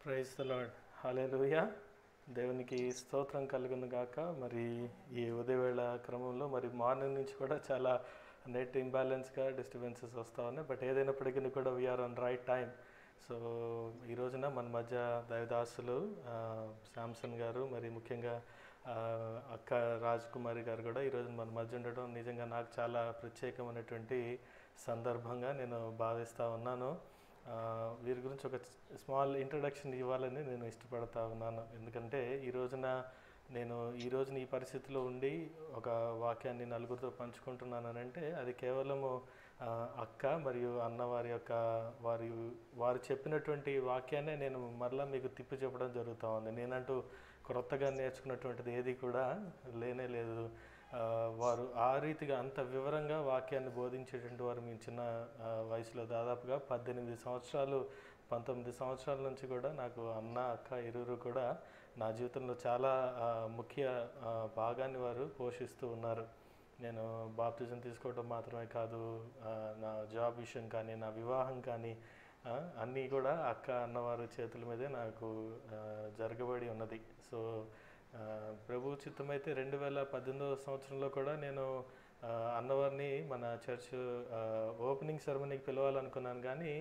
Praise the lord. హల్లెలూయా. దేవునికి స్తోత్రం కలుగును గాక. మరి ఈ ఉదయవేళ క్రమంలో మరి మార్నింగ్ నుంచి కూడా చాలా నెట్ ఇంబ్యాలెన్స్గా డిస్టర్బెన్సెస్ వస్తూ ఉన్నాయి. బట్ ఏదైనప్పటికీ కూడా we're on right time. So ఈ రోజున మన మధ్య దైవదాసులు శాంసన్ గారు, మరి ముఖ్యంగా అక్క రాజ్ కుమారి గారు కూడా ఈరోజు మన మధ్య ఉండడం నిజంగా నాకు చాలా ప్రత్యేకమైనటువంటి సందర్భంగా నేను భావిస్తూ ఉన్నాను. వీరి గురించి ఒక స్మాల్ ఇంట్రడక్షన్ ఇవ్వాలని నేను ఇష్టపడతా ఉన్నాను. ఎందుకంటే ఈ రోజున ఈ పరిస్థితిలో ఉండి ఒక వాక్యాన్ని నలుగురితో పంచుకుంటున్నానంటే అది కేవలము అక్క మరియు అన్న వారు చెప్పినటువంటి వాక్యాన్నే నేను మరలా మీకు తిప్పి చెప్పడం జరుగుతూ ఉంది. నేనంటూ క్రొత్తగా నేర్చుకున్నటువంటిది ఏది కూడా లేనే లేదు. వారు ఆ రీతిగా అంత వివరంగా వాక్యాన్ని బోధించేటువంటి వారు మీ చిన్న వయసులో దాదాపుగా 19 సంవత్సరాల నుంచి కూడా నాకు అన్న అక్క ఇరువురు కూడా నా జీవితంలో చాలా ముఖ్య భాగాన్ని వారు పోషిస్తూ ఉన్నారు. నేను బాప్టిజం తీసుకోవడం మాత్రమే కాదు, నా జాబ్ విషయం కానీ, నా వివాహం కానీ అన్నీ కూడా అక్క అన్నవారి చేతుల మీదే నాకు జరగబడి ఉన్నది. సో ప్రభు చిత్తమైతే 2018 సంవత్సరంలో కూడా నేను అన్నవారిని మన చర్చ్ ఓపెనింగ్ సెరమనీకి పిలవాలనుకున్నాను. కానీ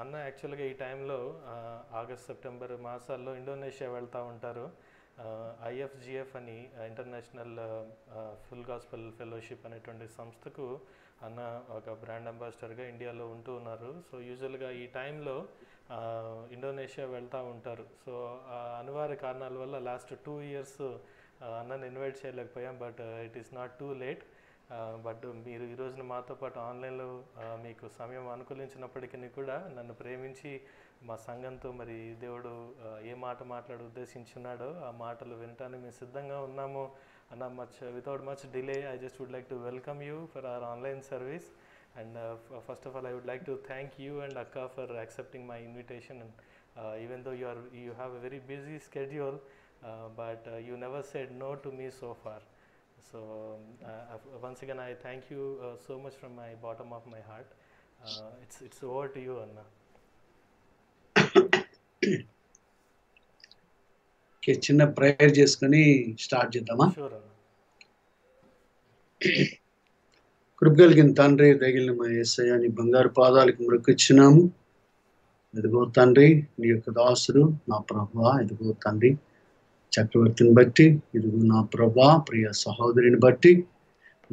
అన్న యాక్చువల్గా ఈ టైంలో ఆగస్ట్ సెప్టెంబర్ మాసాల్లో ఇండోనేషియా వెళ్తూ ఉంటారు. ఐఎఫ్జిఎఫ్ అని ఇంటర్నేషనల్ ఫుల్ గాస్పెల్ ఫెలోషిప్ అనేటువంటి సంస్థకు అన్న ఒక బ్రాండ్ అంబాసిడర్గా ఇండియాలో ఉంటూ ఉన్నారు. సో యూజువల్గా ఈ టైంలో ఇండోనేషియా వెళ్తూ ఉంటారు. సో అనివార్య కారణాల వల్ల లాస్ట్ 2 years అన్నని ఇన్వైట్ చేయలేకపోయాం. But it is not too late. But మీరు ఈ రోజున మాతో పాటు ఆన్లైన్లో మీకు సమయం అనుకూలించినప్పటికీ కూడా నన్ను ప్రేమించి మా సంఘంతో మరి దేవుడు ఏ మాట ఉద్దేశించున్నాడో ఆ మాటలు వినటానికి మేము సిద్ధంగా ఉన్నాము అన్న. Without much delay I just would like to welcome you for our online service. And first of all, I would like to thank you and Akka for accepting my invitation. And even though you have a very busy schedule, but you never said no to me so far. So once again, I thank you so much from my bottom of my heart. It's over to you, Anna. చిన్న prayer చేసుకుని start చేద్దామా? Sure, Anna. కృపగలిగిన తండ్రి, దయగలిగిన మా యేసయ్య, నీ బంగారు పాదాలకు మొక్కుచున్నాము. ఇదిగో తండ్రి, నీ యొక్క దాసుడు నా ప్రభువా, ఇదిగో తండ్రి చక్రవర్తిని బట్టి, ఇదిగో నా ప్రభా ప్రియ సహోదరిని బట్టి,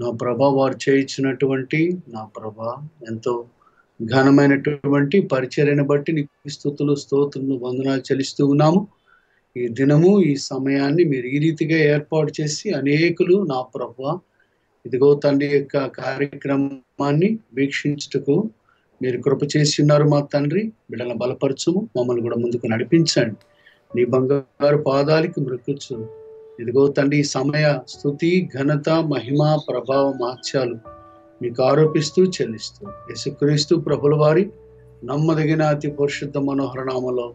నా ప్రభా వారు చేయించినటువంటి నా ప్రభా ఎంతో ఘనమైనటువంటి పరిచర్యను బట్టి నీకు స్తుతులు స్తోత్రములు వందనాలు చెల్లిస్తూ ఉన్నాము. ఈ దినము ఈ సమయాన్ని మీరు ఈ రీతిగా ఏర్పాటు చేసి అనేకులు నా ప్రభువా ఇదిగో తండ్రి యొక్క కార్యక్రమాన్ని వీక్షించుటకు మీరు కృప చేసి ఉన్నారు. మా తండ్రి బిడ్డలను బలపరచుము, మమ్మల్ని కూడా ముందుకు నడిపించండి. నీ బంగారు పాదాలకి మృక్కుచ్చు. ఇదిగో తండ్రి ఈ సమయ స్తుతి ఘనత మహిమ ప్రభావ మాత్యాలు మీకు ఆరోపిస్తూ చెల్లిస్తూ యేసుక్రీస్తు ప్రభుల వారి నమ్మదగిన అతి పరిశుద్ధ మనోహర నామములో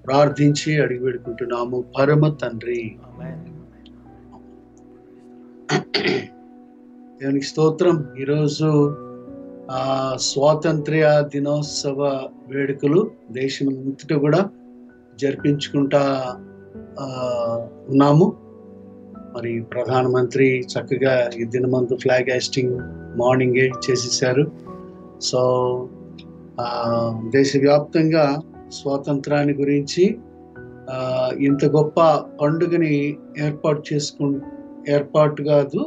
ప్రార్థించి అడిగి వేడుకుంటున్నాము పరమ తండ్రి. దేవునికి స్తోత్రం. ఈరోజు స్వాతంత్ర్య దినోత్సవ వేడుకలు దేశం అంతటా కూడా జరిపించుకుంటా ఉన్నాము. మరి ప్రధానమంత్రి చక్కగా ఈ దినమందు ఫ్లాగ్ హాస్టింగ్ మార్నింగే చేసేసారు. సో దేశవ్యాప్తంగా స్వాతంత్రాన్ని గురించి ఇంత గొప్ప పండుగని ఏర్పాటు కాదు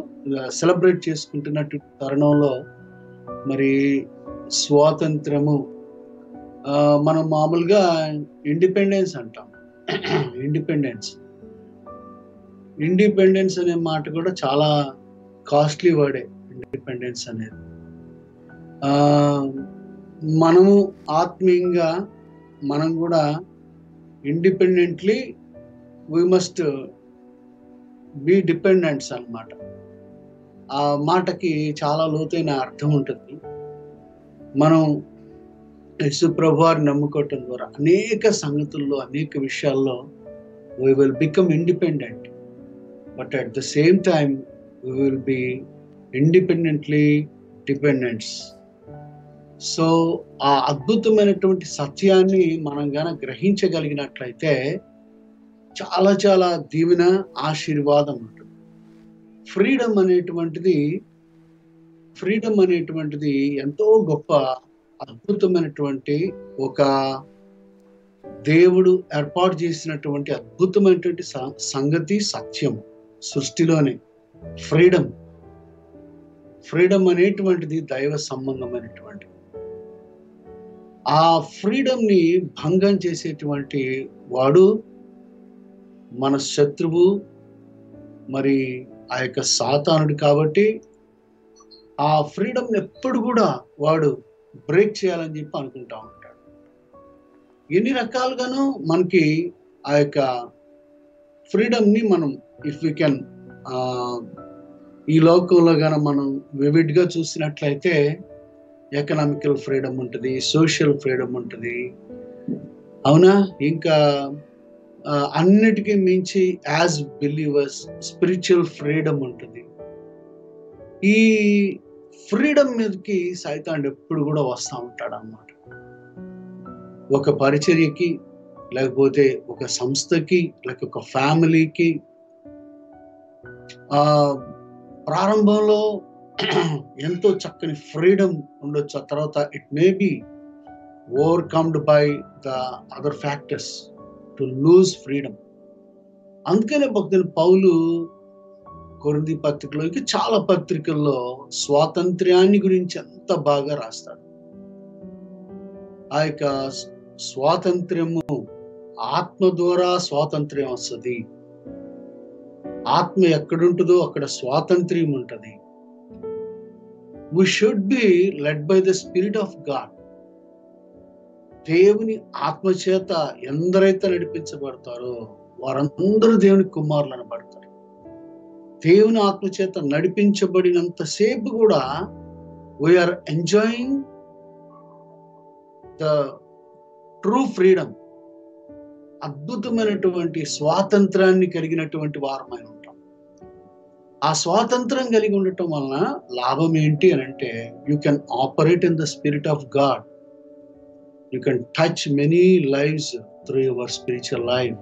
సెలబ్రేట్ చేసుకుంటున్నట్టు తరుణంలో మరి స్వాతంత్రము మనం మామూలుగా ఇండిపెండెన్స్ అంటాం. ఇండిపెండెన్స్ అనే మాట కూడా చాలా కాస్ట్లీ వర్డే. ఇండిపెండెన్స్ అనేది మనము ఆత్మీయంగా మనం కూడా independently we must be dependents అన్నమాట. ఆ మాటకి చాలా లోతైన అర్థం ఉంటుంది. మనం యేసు ప్రభువారిని నమ్ముకోవటం ద్వారా అనేక సంగతుల్లో అనేక విషయాల్లో we will become independent, but at the same time we will be independently dependents. So ఆ అద్భుతమైనటువంటి సత్యాన్ని మనం గనక గ్రహించగలిగినట్లయితే చాలా చాలా దీవెన, ఆశీర్వాదం ఉంటుంది. ఫ్రీడమ్ అనేటువంటిది ఎంతో గొప్ప అద్భుతమైనటువంటి ఒక దేవుడు ఏర్పాటు చేసినటువంటి అద్భుతమైనటువంటి సంగతి, సత్యం. సృష్టిలోనే ఫ్రీడమ్ అనేటువంటిది దైవ సంబంధమైనటువంటి. ఆ ఫ్రీడమ్ ని భంగం చేసేటువంటి వాడు మన శత్రువు, మరి ఆ యొక్క సాతానుడు. కాబట్టి ఆ ఫ్రీడమ్ ఎప్పుడు కూడా వాడు బ్రేక్ చేయాలని చెప్పి అనుకుంటా ఉంటాడు. ఎన్ని రకాలుగానూ మనకి ఆ యొక్క ఫ్రీడమ్ ని మనం ఇఫ్ యూ కెన్ ఈ లోకంలో గాన మనం వివిడ్గా చూసినట్లయితే ఎకనామికల్ ఫ్రీడమ్ ఉంటుంది, సోషల్ ఫ్రీడమ్ ఉంటుంది, అవునా? ఇంకా అన్నిటికీ మించి యాజ్ బిలీవర్స్ స్పిరిచువల్ ఫ్రీడమ్ ఉంటుంది. ఈ ఫ్రీడమ్ మీదకి సైతాన్ ఎప్పుడు కూడా వస్తూ ఉంటాడు అన్నమాట. ఒక పరిచర్యకి, లేకపోతే ఒక సంస్థకి, లేక ఒక ఫ్యామిలీకి ప్రారంభంలో ఎంతో చక్కని ఫ్రీడమ్ ఉండొచ్చు. ఆ తర్వాత it may be overcomed by the other factors to lose freedom. అందుకనే భక్తులు పౌలు కొరింథీ పత్రికలో, ఇంకా చాలా పత్రికల్లో స్వాతంత్ర్యాన్ని గురించి ఎంత బాగా రాస్తాడు. ఆ యొక్క స్వాతంత్ర్యము, ఆత్మ ద్వారా స్వాతంత్ర్యం వస్తుంది. ఆత్మ ఎక్కడుంటుందో అక్కడ స్వాతంత్ర్యం ఉంటుంది. We should be led by the Spirit of God. దేవుని ఆత్మ చేత ఎందరైతే నడిపించబడతారో వారందరూ దేవుని కుమారులు అనబడతారు. దేవుని ఆత్మ చేత నడిపించబడినంత సేపు కూడా we're enjoying the true freedom. అద్భుతమైనటువంటి స్వాతంత్రాన్ని కలిగినటువంటి వారమై ఉంటాం. ఆ స్వాతంత్రం కలిగి ఉండటం వలన లాభం ఏంటి అని అంటే, you can operate in the spirit of God. You can touch many lives through your spiritual life.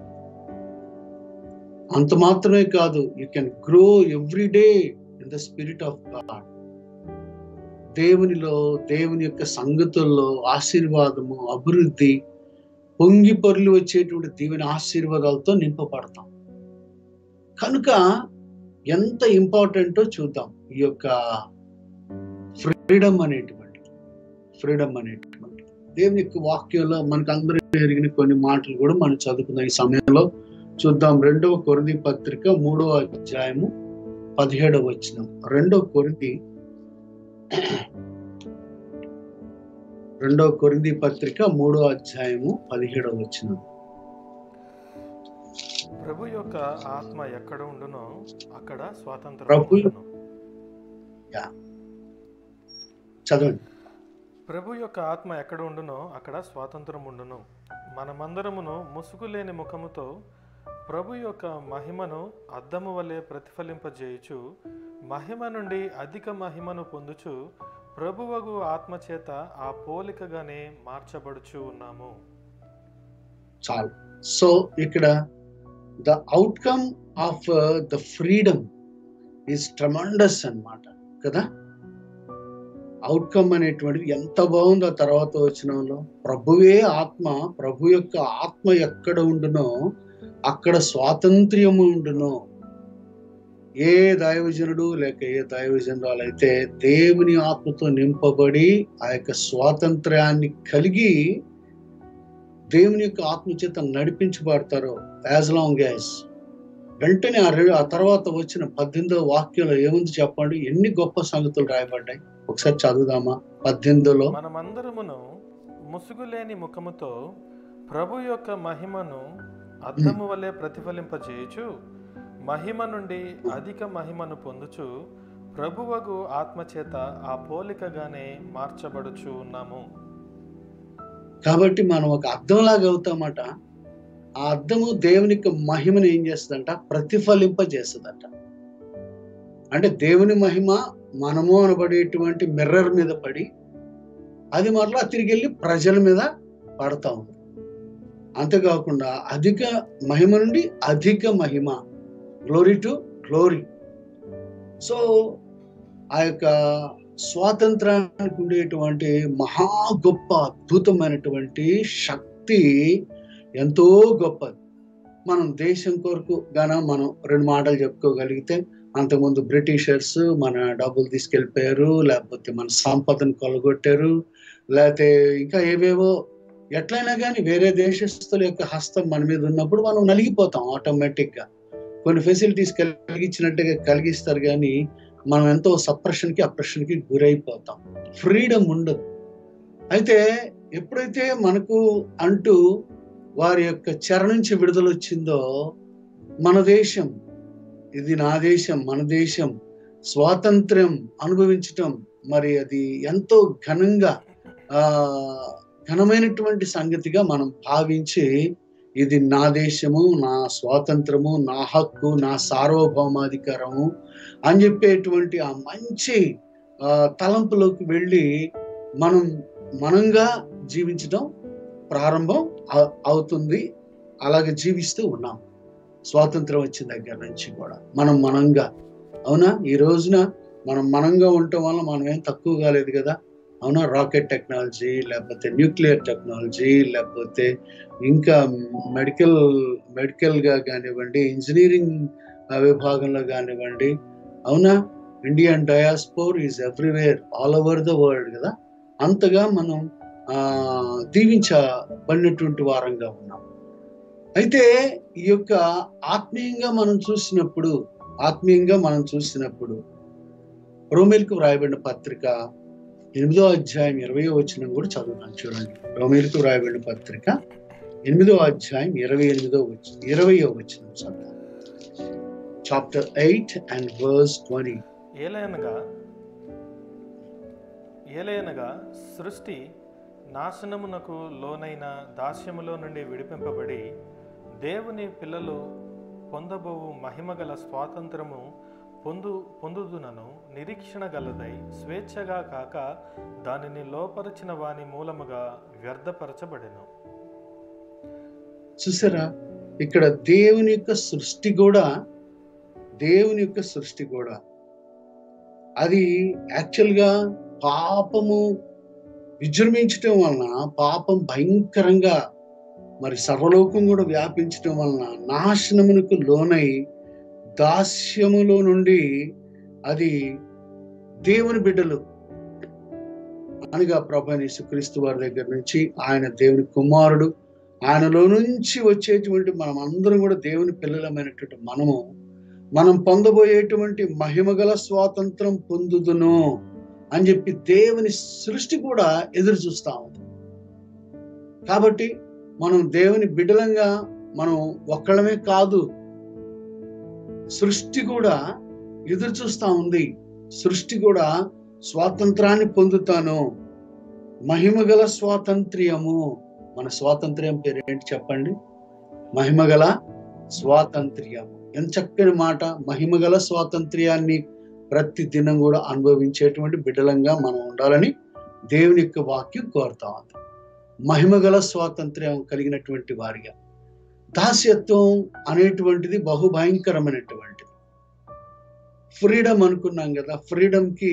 అంత మాత్రమే కాదు, you can grow every day in the spirit of God. దేవునిలో, దేవుని యొక్క సంగతుల్లో ఆశీర్వాదము, అభివృద్ధి, పొంగి పొర్లి వచ్చేటువంటి దీవెన ఆశీర్వాదాలతో నింపబడతాం. కనుక ఎంత ఇంపార్టెంటో చూద్దాం ఈ యొక్క ఫ్రీడమ్ అనేటువంటి దేవుని యొక్క వాక్యంలో మనకు అందరూ జరిగిన కొన్ని మాటలు కూడా మనం చదువుకుందాం ఈ సమయంలో. చూద్దాం 2వ కొరింథీ పత్రిక 3వ అధ్యాయము 17వ వచనం. 2వ కొరింథీ పత్రిక 3వ అధ్యాయము 17వ వచనం. ప్రభు యొక్క ఆత్మ ఎక్కడ ఉండునో అక్కడ స్వాతంత్రం. చదవండి. ప్రభు యొక్క ఆత్మ ఎక్కడ ఉండునో అక్కడ స్వాతంత్రం ఉండును. మనమందరమును ముసుగు లేని ముఖముతో ప్రభు యొక్క మహిమను అద్దము వలె ప్రతిఫలింపజేయుచు, మహిమ నుండి అధిక మహిమను పొందుచు, ప్రభువగు ఆత్మ చేత ఆ పోలికగానే మార్చబడుచు ఉన్నాము. చాలు. సో ఇక్కడ the outcome of the freedom is tremendous అన్నమాట కదా. అవుట్కమ్ అనేటువంటిది ఎంత బాగుందో ఆ తర్వాత వచనంలో. ప్రభువే ఆత్మ, ప్రభు యొక్క ఆత్మ ఎక్కడ ఉండునో అక్కడ స్వాతంత్ర్యము ఉండును. ఏ దైవజనుడు లేక ఏ దైవజనురాలు అయితే దేవుని ఆత్మతో నింపబడి ఆ యొక్క స్వాతంత్ర్యాన్ని కలిగి దేవుని యొక్క ఆత్మ చేత నడిపించబడతారో, యాజ్ లాంగ్ యాజ్, వెంటనే ఆ తర్వాత వచ్చిన 18వ వాక్యంలో ఏముంది చెప్పండి? ఎన్ని గొప్ప సంగతులు రాయబడ్డాయి. ఒకసారి చదువుదామా 18లో. మనమందరమును ముసుగులేని ముఖముతో ప్రభు యొక్క మహిమను అద్దము వలె ప్రతిఫలింపజేయుచు, మహిమ నుండి అధిక మహిమను పొందుచు, ప్రభువగు ఆత్మ చేత ఆ పోలికగానే మార్చబడుచు ఉన్నాము. కాబట్టి మనం ఒక అద్దంలాగా అవుతామట. ఆ అద్దము దేవుని యొక్క మహిమను ఏం చేస్తుందంట? ప్రతిఫలింపజేస్తుందట. అంటే దేవుని మహిమ మనము అనబడేటువంటి మిర్రర్ మీద పడి అది మరలా తిరిగి వెళ్ళి ప్రజల మీద పడతా ఉంది. అంతేకాకుండా అధిక మహిమ నుండి అధిక మహిమ, గ్లోరీ టు గ్లోరీ. సో ఆ యొక్క స్వాతంత్రానికి ఉండేటువంటి మహా గొప్ప అద్భుతమైనటువంటి శక్తి ఎంతో గొప్పది. మనం దేశం కొరకు మనం 2 మాటలు చెప్పుకోగలిగితే, అంతకుముందు బ్రిటిషర్స్ మన డబ్బులు తీసుకెళ్ళిపోయారు, లేకపోతే మన సంపదను కొలగొట్టారు, లేకపోతే ఇంకా ఏవేవో, ఎట్లయినా కానీ వేరే దేశస్తుల యొక్క హస్తం మన మీద ఉన్నప్పుడు మనం నలిగిపోతాం ఆటోమేటిక్ గా. కొన్ని ఫెసిలిటీస్ కలిగించినట్టుగా కలిగిస్తారు, కానీ మనం ఎంతో అప్రెషన్కి గురైపోతాం. ఫ్రీడమ్ ఉండదు. అయితే ఎప్పుడైతే మనకు అంటూ వారి యొక్క చెర నుంచి విడుదల వచ్చిందో, మన దేశం, ఇది నా దేశం, మన దేశం, స్వాతంత్ర్యం అనుభవించటం, మరి అది ఎంతో ఘనమైనటువంటి సంగతిగా మనం భావించి, ఇది నా దేశము, నా స్వాతంత్రము, నా హక్కు, నా సార్వభౌమాధికారము అని చెప్పేటువంటి ఆ మంచి తలంపులోకి వెళ్ళి మనంగా జీవించడం ప్రారంభం అవుతుంది. అలాగే జీవిస్తూ ఉన్నాం స్వాతంత్రం వచ్చిన దగ్గర నుంచి కూడా. మనంగా, అవునా? ఈ రోజున మనంగా ఉండటం వల్ల మనం ఏం తక్కువ కాలేదు కదా, అవునా? రాకెట్ టెక్నాలజీ, లేకపోతే న్యూక్లియర్ టెక్నాలజీ, లేకపోతే ఇంకా మెడికల్గా కానివ్వండి, ఇంజనీరింగ్ విభాగంలో కానివ్వండి, అవునా? Indian డయాస్పోర్ is everywhere, all over the world కదా. అంతగా మనం దీవించబడినటువంటి వారంగా ఉన్నాం. అయితే ఈ యొక్క ఆత్మీయంగా మనం చూసినప్పుడు రోమీయులకు వ్రాయబడిన పత్రిక 8వ అధ్యాయం 20వ వచనం కూడా చదువుతాను, చూడండి. రోమీయులకు వ్రాయబడిన పత్రిక 8వ అధ్యాయం 20వ వచనం చదువుతాను. Chapter 8 and verse 20. ఏలయనగా సృష్టి నాశనమునకు లోనైన దాస్యములో నుండి విడిపింపబడి దేవుని పిల్లలు పొందబోవు మహిమగల స్వాతంత్రము పొందుదునను నిరీక్షణ గలదై స్వేచ్ఛగా కాక దానిని లోపరిచిన వాని మూలముగా వ్యర్థపరచబడెను. చూసారా, ఇక్కడ దేవుని యొక్క సృష్టి కూడా అది యాక్చువల్గా పాపము విజృంభించటం వలన, పాపం భయంకరంగా మరి సర్వలోకం కూడా వ్యాపించటం వలన నాశనమునకు లోనై దాస్యములో నుండి అది దేవుని బిడ్డలు అనగా ప్రభువైన యేసుక్రీస్తు వారి దగ్గర నుంచి, ఆయన దేవుని కుమారుడు, ఆయనలో నుంచి వచ్చేటువంటి మనం అందరం కూడా దేవుని పిల్లలమైనటువంటి మనం పొందబోయేటువంటి మహిమగల స్వాతంత్రం పొందుదును అని చెప్పి దేవుని సృష్టి కూడా ఎదురు చూస్తా ఉంది. కాబట్టి మనం దేవుని బిడ్డలంగా మనం ఒక్కళ్ళమే కాదు, సృష్టి కూడా ఎదురు చూస్తా ఉంది. సృష్టి కూడా స్వాతంత్రాన్ని పొందుతాను, మహిమగల స్వాతంత్ర్యము. మన స్వాతంత్ర్యం పేరు ఏంటి చెప్పండి? మహిమగల స్వాతంత్ర్యము. ఎంత చక్కని మాట! మహిమగల స్వాతంత్ర్యాన్ని ప్రతి దినం కూడా అనుభవించేటువంటి బిడ్డలంగా మనం ఉండాలని దేవుని యొక్క వాక్యం కోరుతా ఉంది. మహిమగల స్వాతంత్ర్యం కలిగినటువంటి వారిగా. దాస్యత్వం అనేటువంటిది బహుభయంకరమైనటువంటిది. ఫ్రీడమ్ అనుకున్నాం కదా, ఫ్రీడమ్కి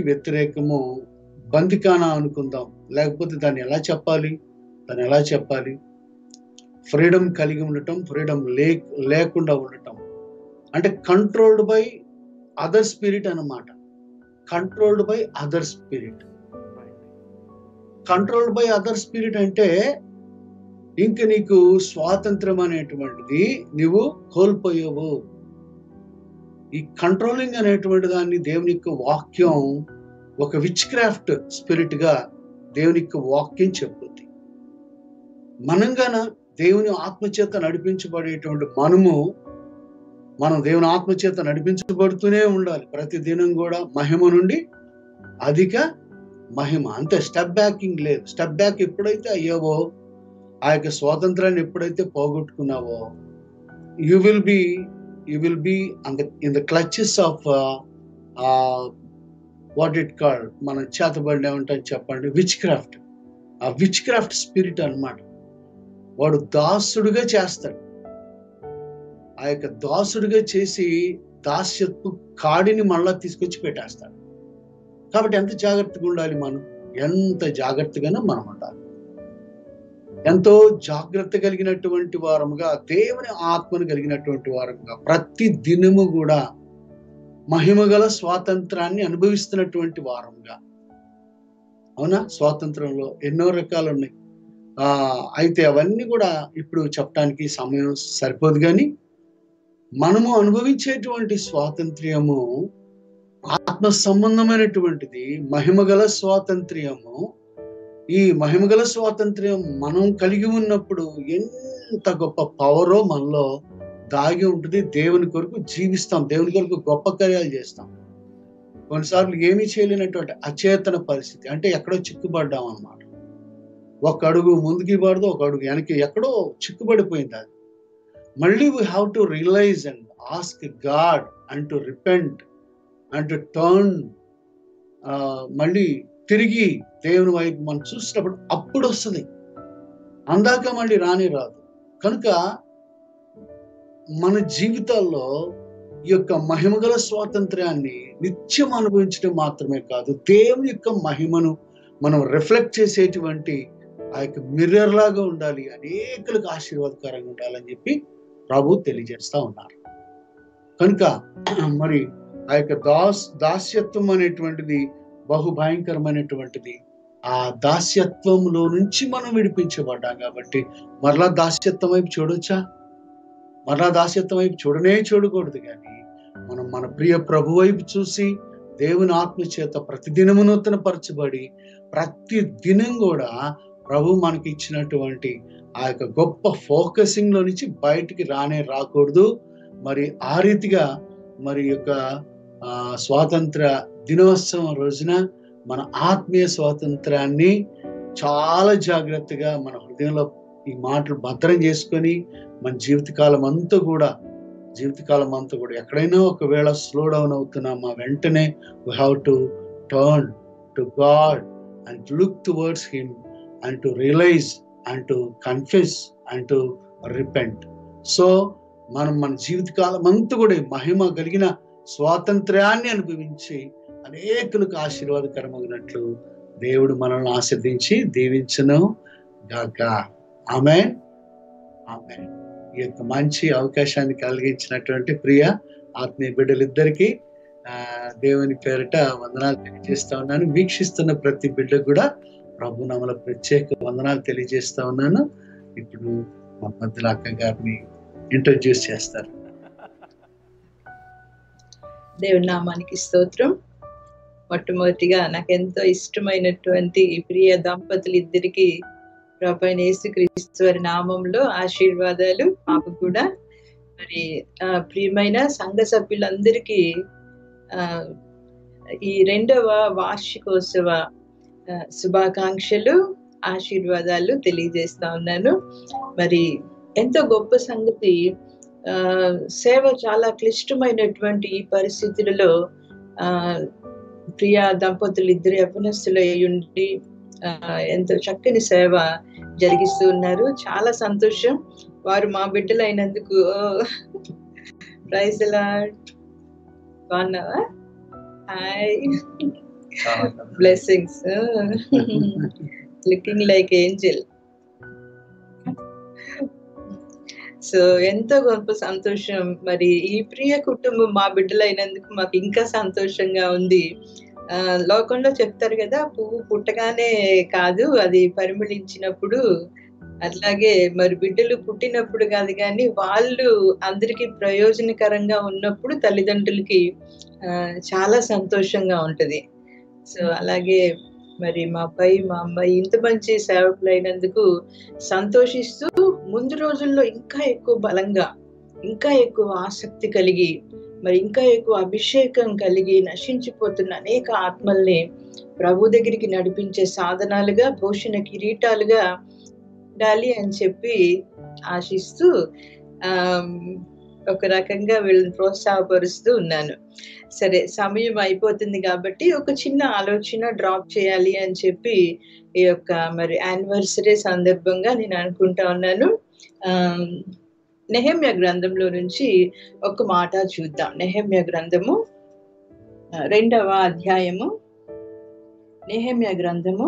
వ్యతిరేకము బందికానా అనుకుందాం. లేకపోతే దాన్ని ఎలా చెప్పాలి? ఫ్రీడమ్ కలిగి ఉండటం, ఫ్రీడమ్ లేకుండా ఉండటం అంటే కంట్రోల్డ్ బై అదర్ స్పిరిట్ అన్నమాట. కంట్రోల్డ్ బై అదర్ స్పిరిట్ అంటే ఇంక నీకు స్వాతంత్రం అనేటువంటిది నువ్వు కోల్పోయావు. ఈ కంట్రోలింగ్ అనేటువంటి దాన్ని దేవుని యొక్క వాక్యం ఒక విచ్ క్రాఫ్ట్ స్పిరిట్ గా దేవుని యొక్క వాక్యం చెప్పుద్ది. మనంగాన దేవుని ఆత్మచేత నడిపించబడేటువంటి మనం దేవుని ఆత్మచేత నడిపించబడుతూనే ఉండాలి. ప్రతి దినం కూడా మహిమ నుండి అధిక మహిమ. అంతే, స్టెప్ బ్యాకింగ్ లేదు. స్టెప్ బ్యాక్ ఎప్పుడైతే అయ్యావో, ఆ యొక్క స్వాతంత్రాన్ని ఎప్పుడైతే పోగొట్టుకున్నావో, you will be in the clutches of what it called, మన చేతబడిన ఏమంటాం చెప్పండి, విచ్ క్రాఫ్ట్. ఆ విచ్ క్రాఫ్ట్ స్పిరిట్ అన్నమాట. వాడు దాసుడుగా చేస్తాడు. ఆ యొక్క దాసుడుగా చేసి దాస్యత్వ కాడిని మళ్ళా తీసుకొచ్చి పెట్టేస్తాడు. కాబట్టి ఎంత జాగ్రత్తగా ఉండాలి మనం, ఎంత జాగ్రత్తగానో మనం ఉండాలి. ఎంతో జాగ్రత్త కలిగినటువంటి వారముగా, దేవుని ఆత్మను కలిగినటువంటి వారముగా, ప్రతి దినము కూడా మహిమగల స్వాతంత్రాన్ని అనుభవిస్తున్నటువంటి వారముగా. అవునా? స్వాతంత్రంలో ఎన్నో రకాలు ఉన్నాయి. అయితే అవన్నీ కూడా ఇప్పుడు చెప్పడానికి సమయం సరిపోదు. కానీ మనము అనుభవించేటువంటి స్వాతంత్ర్యము ఆత్మ సంబంధమైనటువంటిది, మహిమగల స్వాతంత్ర్యము. ఈ మహిమగల స్వాతంత్ర్యం మనం కలిగి ఉన్నప్పుడు ఎంత గొప్ప పవరో మనలో దాగి ఉంటుంది. దేవుని కొరకు జీవిస్తాం, దేవుని కొరకు గొప్ప కార్యాలు చేస్తాం. కొన్నిసార్లు ఏమీ చేయలేనటువంటి అచేతన పరిస్థితి, అంటే ఎక్కడో చిక్కుబడ్డాం అన్నమాట. ఒక అడుగు ముందుకి పడదు, ఒక అడుగు వెనక్కి, ఎక్కడో చిక్కుబడిపోయింది అది. మళ్ళీ we have to realise and ask God and to repent and to turn. మళ్ళీ తిరిగి దేవుని వైపు మనం చూసినప్పుడు అప్పుడు వస్తుంది, అందాక మళ్ళీ రాని రాదు. కనుక మన జీవితాల్లో ఈ యొక్క మహిమగల స్వాతంత్ర్యాన్ని నిత్యం అనుభవించడం మాత్రమే కాదు, దేవుని యొక్క మహిమను మనం రిఫ్లెక్ట్ చేసేటువంటి ఆ యొక్క మిర్రర్ లాగా ఉండాలి, అనేకులకు ఆశీర్వాదకరంగా ఉండాలని చెప్పి ప్రభు తెలియజేస్తా ఉన్నారు. కనుక మరి ఆ యొక్క దాస్యత్వం అనేటువంటిది బహు భయంకరమైనటువంటిది. ఆ దాస్యత్వంలో నుంచి మనం విడిపించబడ్డాం కాబట్టి మరలా దాస్యత్వం వైపు చూడొచ్చా? మరలా దాస్యత్వం వైపు చూడకూడదు. కానీ మనం మన ప్రియ ప్రభు వైపు చూసి దేవుని ఆత్మ చేత ప్రతిదినము నూతన పరచబడి ప్రతి దినం కూడా ప్రభు మనకి ఇచ్చినటువంటి ఆ యొక్క గొప్ప ఫోకసింగ్ లో నుంచి బయటికి రాకూడదు. మరి ఆ రీతిగా మరి యొక్క స్వాతంత్ర దినోత్సవం రోజున మన ఆత్మీయ స్వాతంత్రాన్ని చాలా జాగ్రత్తగా మన హృదయంలో ఈ మాటలు భద్రం చేసుకొని మన జీవితకాలం అంతా కూడా ఎక్కడైనా ఒకవేళ స్లో డౌన్ అవుతున్నామా, వెంటనే we have to turn to God and look towards him and to realize and to confess and to repent. So మనం మన జీవితకాలం అంతా కూడా మహిమ కలిగిన స్వాతంత్ర్యాన్ని అనుభవించి అనేకులకు ఆశీర్వాదకరమైనట్లు దేవుడు మనల్ని ఆశీర్వదించి దీవించును గాక. ఆమేన్, ఆమేన్. ఈ యొక్క మంచి అవకాశాన్ని కలిగించినటువంటి ప్రియ ఆత్మీయ బిడ్డలిద్దరికీ దేవుని పేరిట వందనాలు తెలియజేస్తా ఉన్నాను. వీక్షిస్తున్న ప్రతి బిడ్డకు కూడా ప్రభు నామములో ప్రత్యేక వందనాలు తెలియజేస్తా ఉన్నాను. ఇప్పుడు మా మధ్యలో అక్క గారిని ఇంట్రడ్యూస్ చేస్తారు. దేవుని నామానికి స్తోత్రం. మొట్టమొదటిగా నాకు ఎంతో ఇష్టమైనటువంటి ప్రియ దంపతులు ఇద్దరికి ప్రభువైన యేసుక్రీస్తు వారి నామంలో ఆశీర్వాదాలు. మాకు కూడా మరి ప్రియమైన సంఘ సభ్యులందరికీ ఈ 2వ వార్షికోత్సవ శుభాకాంక్షలు, ఆశీర్వాదాలు తెలియజేస్తా ఉన్నాను. మరి ఎంతో గొప్ప సంగతి, సేవ చాలా క్లిష్టమైనటువంటి ఈ పరిస్థితులలో ప్రియ దంపతులు ఇద్దరు యవ్వనస్తులై ఉండి ఎంతో చక్కని సేవ జరిగిస్తూ ఉన్నారు. చాలా సంతోషం. వారు మా బిడ్డలు అయినందుకు. Praise the lord. బాగున్నావా? Hi, blessings. Looking like angel. So ఎంతో గొప్ప సంతోషం. మరి ఈ ప్రియ కుటుంబం మా బిడ్డలైనందుకు మాకు ఇంకా సంతోషంగా ఉంది. లోకంలో చెప్తారు కదా, పువ్వు పుట్టగానే కాదు, అది పరిమళించినప్పుడు. అట్లాగే మరి బిడ్డలు పుట్టినప్పుడు కాదు, కానీ వాళ్ళు అందరికీ ప్రయోజనకరంగా ఉన్నప్పుడు తల్లిదండ్రులకి చాలా సంతోషంగా ఉంటది. సో అలాగే మరి మా అమ్మాయి ఇంత మంచి సేవకులైనందుకు సంతోషిస్తూ ముందు రోజుల్లో ఇంకా ఎక్కువ బలంగా, ఇంకా ఎక్కువ ఆసక్తి కలిగి, మరి ఇంకా ఎక్కువ అభిషేకం కలిగి నశించిపోతున్న అనేక ఆత్మల్ని ప్రభు దగ్గరికి నడిపించే సాధనాలుగా, భూషణ కిరీటాలుగా ఉండాలి అని చెప్పి ఆశిస్తూ ఒక రకంగా వీళ్ళని ప్రోత్సాహపరుస్తూ ఉన్నాను. సరే, సమయం అయిపోతుంది కాబట్టి ఒక చిన్న ఆలోచన డ్రాప్ చేయాలి అని చెప్పి ఈ యొక్క మరి యానివర్సరీ సందర్భంగా నేను అనుకుంటా ఉన్నాను. నెహెమ్యా గ్రంథంలో నుంచి ఒక మాట చూద్దాం. నెహెమ్యా గ్రంథము 2వ అధ్యాయము. నెహెమ్యా గ్రంథము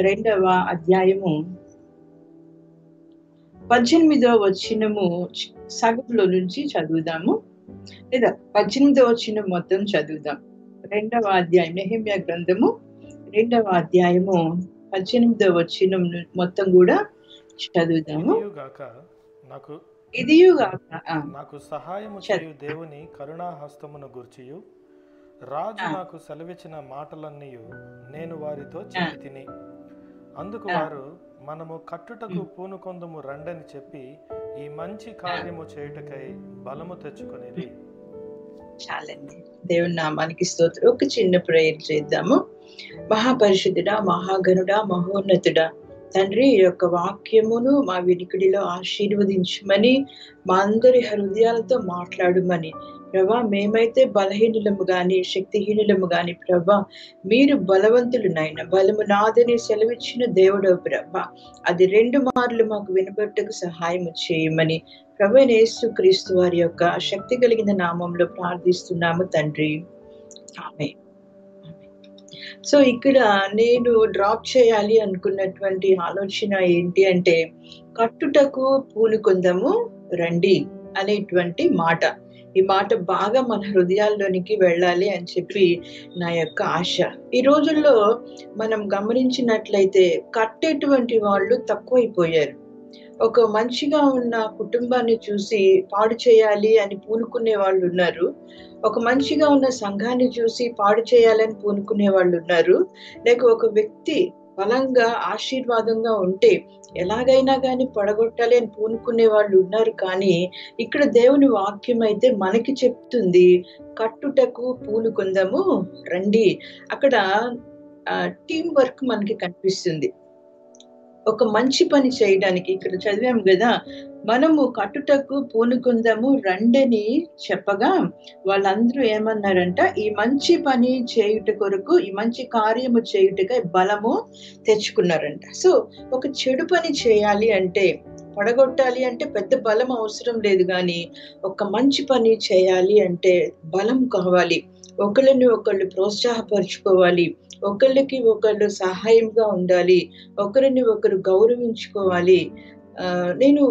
2వ అధ్యాయము 18వ వచనము సగంలో నుంచి చదువుదాము, లేదా 18వ వచనం మొత్తం చదువుదాం. 2వ అధ్యాయం, నెహెమ్యా గ్రంథము 2వ అధ్యాయము 18వ వచనం మొత్తం కూడా చదువుదాము. నాకు సహాయము చేయు దేవుని కరుణాహస్తమును గుర్చియు రాజు నాకు సెలవిచ్చిన మాటలన్నీ నేను వారితో చెప్పి తిని, అందుకు వారు మనము కట్టుటకు పూనుకొందుము రండని చెప్పి ఈ మంచి కార్యము చేయుటకై బలము తెచ్చుకొనిది. చాలండి. దేవుని నామానికి స్తోత్రం. ఒక చిన్న ప్రేయర్ చేద్దాము. మహాపరిశుద్ధుడా, మహాగణుడా, మహోన్నతుడా తండ్రి, ఈ యొక్క వాక్యమును మా వినికిడిలో ఆశీర్వదించమని, మా అందరి హృదయాలతో మాట్లాడమని ప్రభా. మేమైతే బలహీనులము గాని శక్తిహీనులము గాని ప్రభా, మీరు బలవంతులు నాయన. బలము నాదని సెలవిచ్చిన దేవుడు ప్రభా, అది 2 మార్లు మాకు వినబట్టకు సహాయం చేయమని ప్రభు యేసు క్రీస్తు వారి యొక్క శక్తి కలిగిన నామంలో ప్రార్థిస్తున్నాము తండ్రి, ఆమేన్. సో ఇక్కడ నేను డ్రాప్ చేయాలి అనుకున్నటువంటి ఆలోచన ఏంటి అంటే, కట్టుటకు పూనుకొందము రండి అనేటువంటి మాట. ఈ మాట బాగా మన హృదయాల్లోనికి వెళ్ళాలి అని చెప్పి నా యొక్క ఆశ. ఈ రోజుల్లో మనం గమనించినట్లయితే కట్టేటువంటి వాళ్ళు తక్కువైపోయారు. ఒక మంచిగా ఉన్న కుటుంబాన్ని చూసి పాడు చేయాలి అని పూనుకునే వాళ్ళు ఉన్నారు. ఒక మంచిగా ఉన్న సంఘాన్ని చూసి పాడు చేయాలని పూనుకునే వాళ్ళు ఉన్నారు. లేక ఒక వ్యక్తి బలంగా ఆశీర్వాదంగా ఉంటే ఎలాగైనా కానీ పడగొట్టాలి అని పూనుకునే వాళ్ళు ఉన్నారు. కానీ ఇక్కడ దేవుని వాక్యం అయితే మనకి చెప్తుంది, కట్టుటకు పూనుకొందము రండి. అక్కడ టీం వర్క్ మనకి కనిపిస్తుంది. ఒక మంచి పని చేయడానికి ఇక్కడ చదివాము కదా, మనము కట్టుటకు పూనుకొందము రండని చెప్పగా వాళ్ళందరూ ఏమన్నారంట, ఈ మంచి పని చేయుట కొరకు, ఈ మంచి కార్యము చేయుటగా బలము తెచ్చుకున్నారంట. సో ఒక చెడు పని చేయాలి అంటే, పడగొట్టాలి అంటే పెద్ద బలం అవసరం లేదు, కానీ ఒక మంచి పని చేయాలి అంటే బలం కావాలి. ఒకళ్ళని ఒకళ్ళు ప్రోత్సాహపరుచుకోవాలి, ఒకళ్ళకి ఒకళ్ళు సహాయంగా ఉండాలి, ఒకరిని ఒకరు గౌరవించుకోవాలి. నేను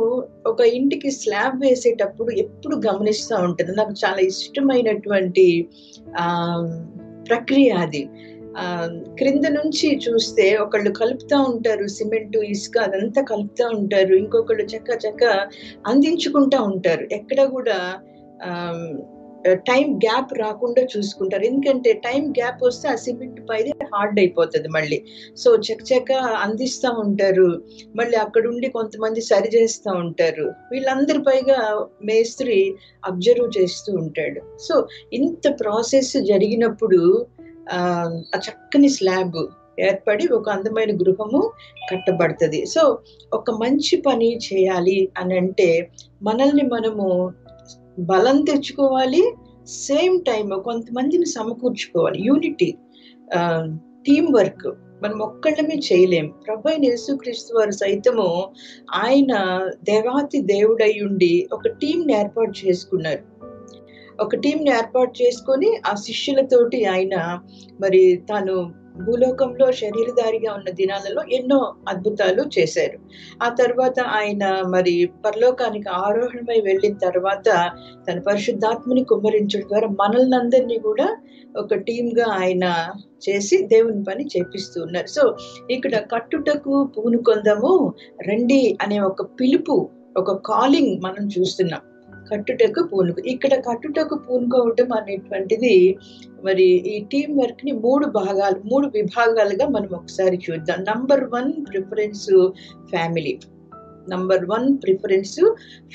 ఒక ఇంటికి స్లాబ్ వేసేటప్పుడు ఎప్పుడు గమనిస్తూ ఉంటాను. నాకు చాలా ఇష్టమైనటువంటి ప్రక్రియ అది. క్రింద నుంచి చూస్తే ఒకళ్ళు కలుపుతూ ఉంటారు, సిమెంటు ఇసుక అదంతా కలుపుతూ ఉంటారు, ఇంకొకళ్ళు చక్క అందించుకుంటూ ఉంటారు. ఎక్కడ కూడా టైం గ్యాప్ రాకుండా చూసుకుంటారు. ఎందుకంటే టైం గ్యాప్ వస్తే ఆ సిమెంట్ పైన హార్డ్ అయిపోతుంది మళ్ళీ. సో చక్క అందిస్తూ ఉంటారు. మళ్ళీ అక్కడ ఉండి కొంతమంది సరి చేస్తూ ఉంటారు. వీళ్ళందరి పైగా మేస్త్రి అబ్జర్వ్ చేస్తూ ఉంటాడు. సో ఇంత ప్రాసెస్ జరిగినప్పుడు ఆ చక్కని స్లాబ్ ఏర్పడి ఒక అందమైన గృహము కట్టబడుతుంది. సో ఒక మంచి పని చేయాలి అని అంటే మనల్ని మనము బలం తెచ్చుకోవాలి, సేమ్ టైం కొంతమందిని సమకూర్చుకోవాలి. Unity, team work. మనం ఒక్కళ్ళమే చేయలేం. ప్రభువైన యేసుక్రీస్తు వారు సైతము ఆయన దేవాతి దేవుడై ఉండి ఒక టీంని ఏర్పాటు చేసుకున్నారు. ఒక టీంని ఏర్పాటు చేసుకొని ఆ శిష్యులతోటి ఆయన మరి తాను భూలోకంలో శరీరధారిగా ఉన్న దినాలలో ఎన్నో అద్భుతాలు చేశారు. ఆ తర్వాత ఆయన మరి పరలోకానికి ఆరోహణమై వెళ్ళిన తర్వాత తన పరిశుద్ధాత్మని కుమ్మరించడం ద్వారా మనల్ని అందరినీ కూడా ఒక టీంగా ఆయన చేసి దేవుని పని చేపిస్తూ ఉన్నారు. సో ఇక్కడ కట్టుటకు పూనుకొందము రండి అనే ఒక పిలుపు, ఒక కాలింగ్ మనం చూస్తున్నాం. కట్టుటకు ఇక్కడ కట్టుటకు పూనుకోవటం అనేటువంటిది మరి ఈ టీం వర్క్ ని 3 విభాగాలుగా మనం ఒకసారి చూద్దాం. Number 1 preference family. Number 1 preference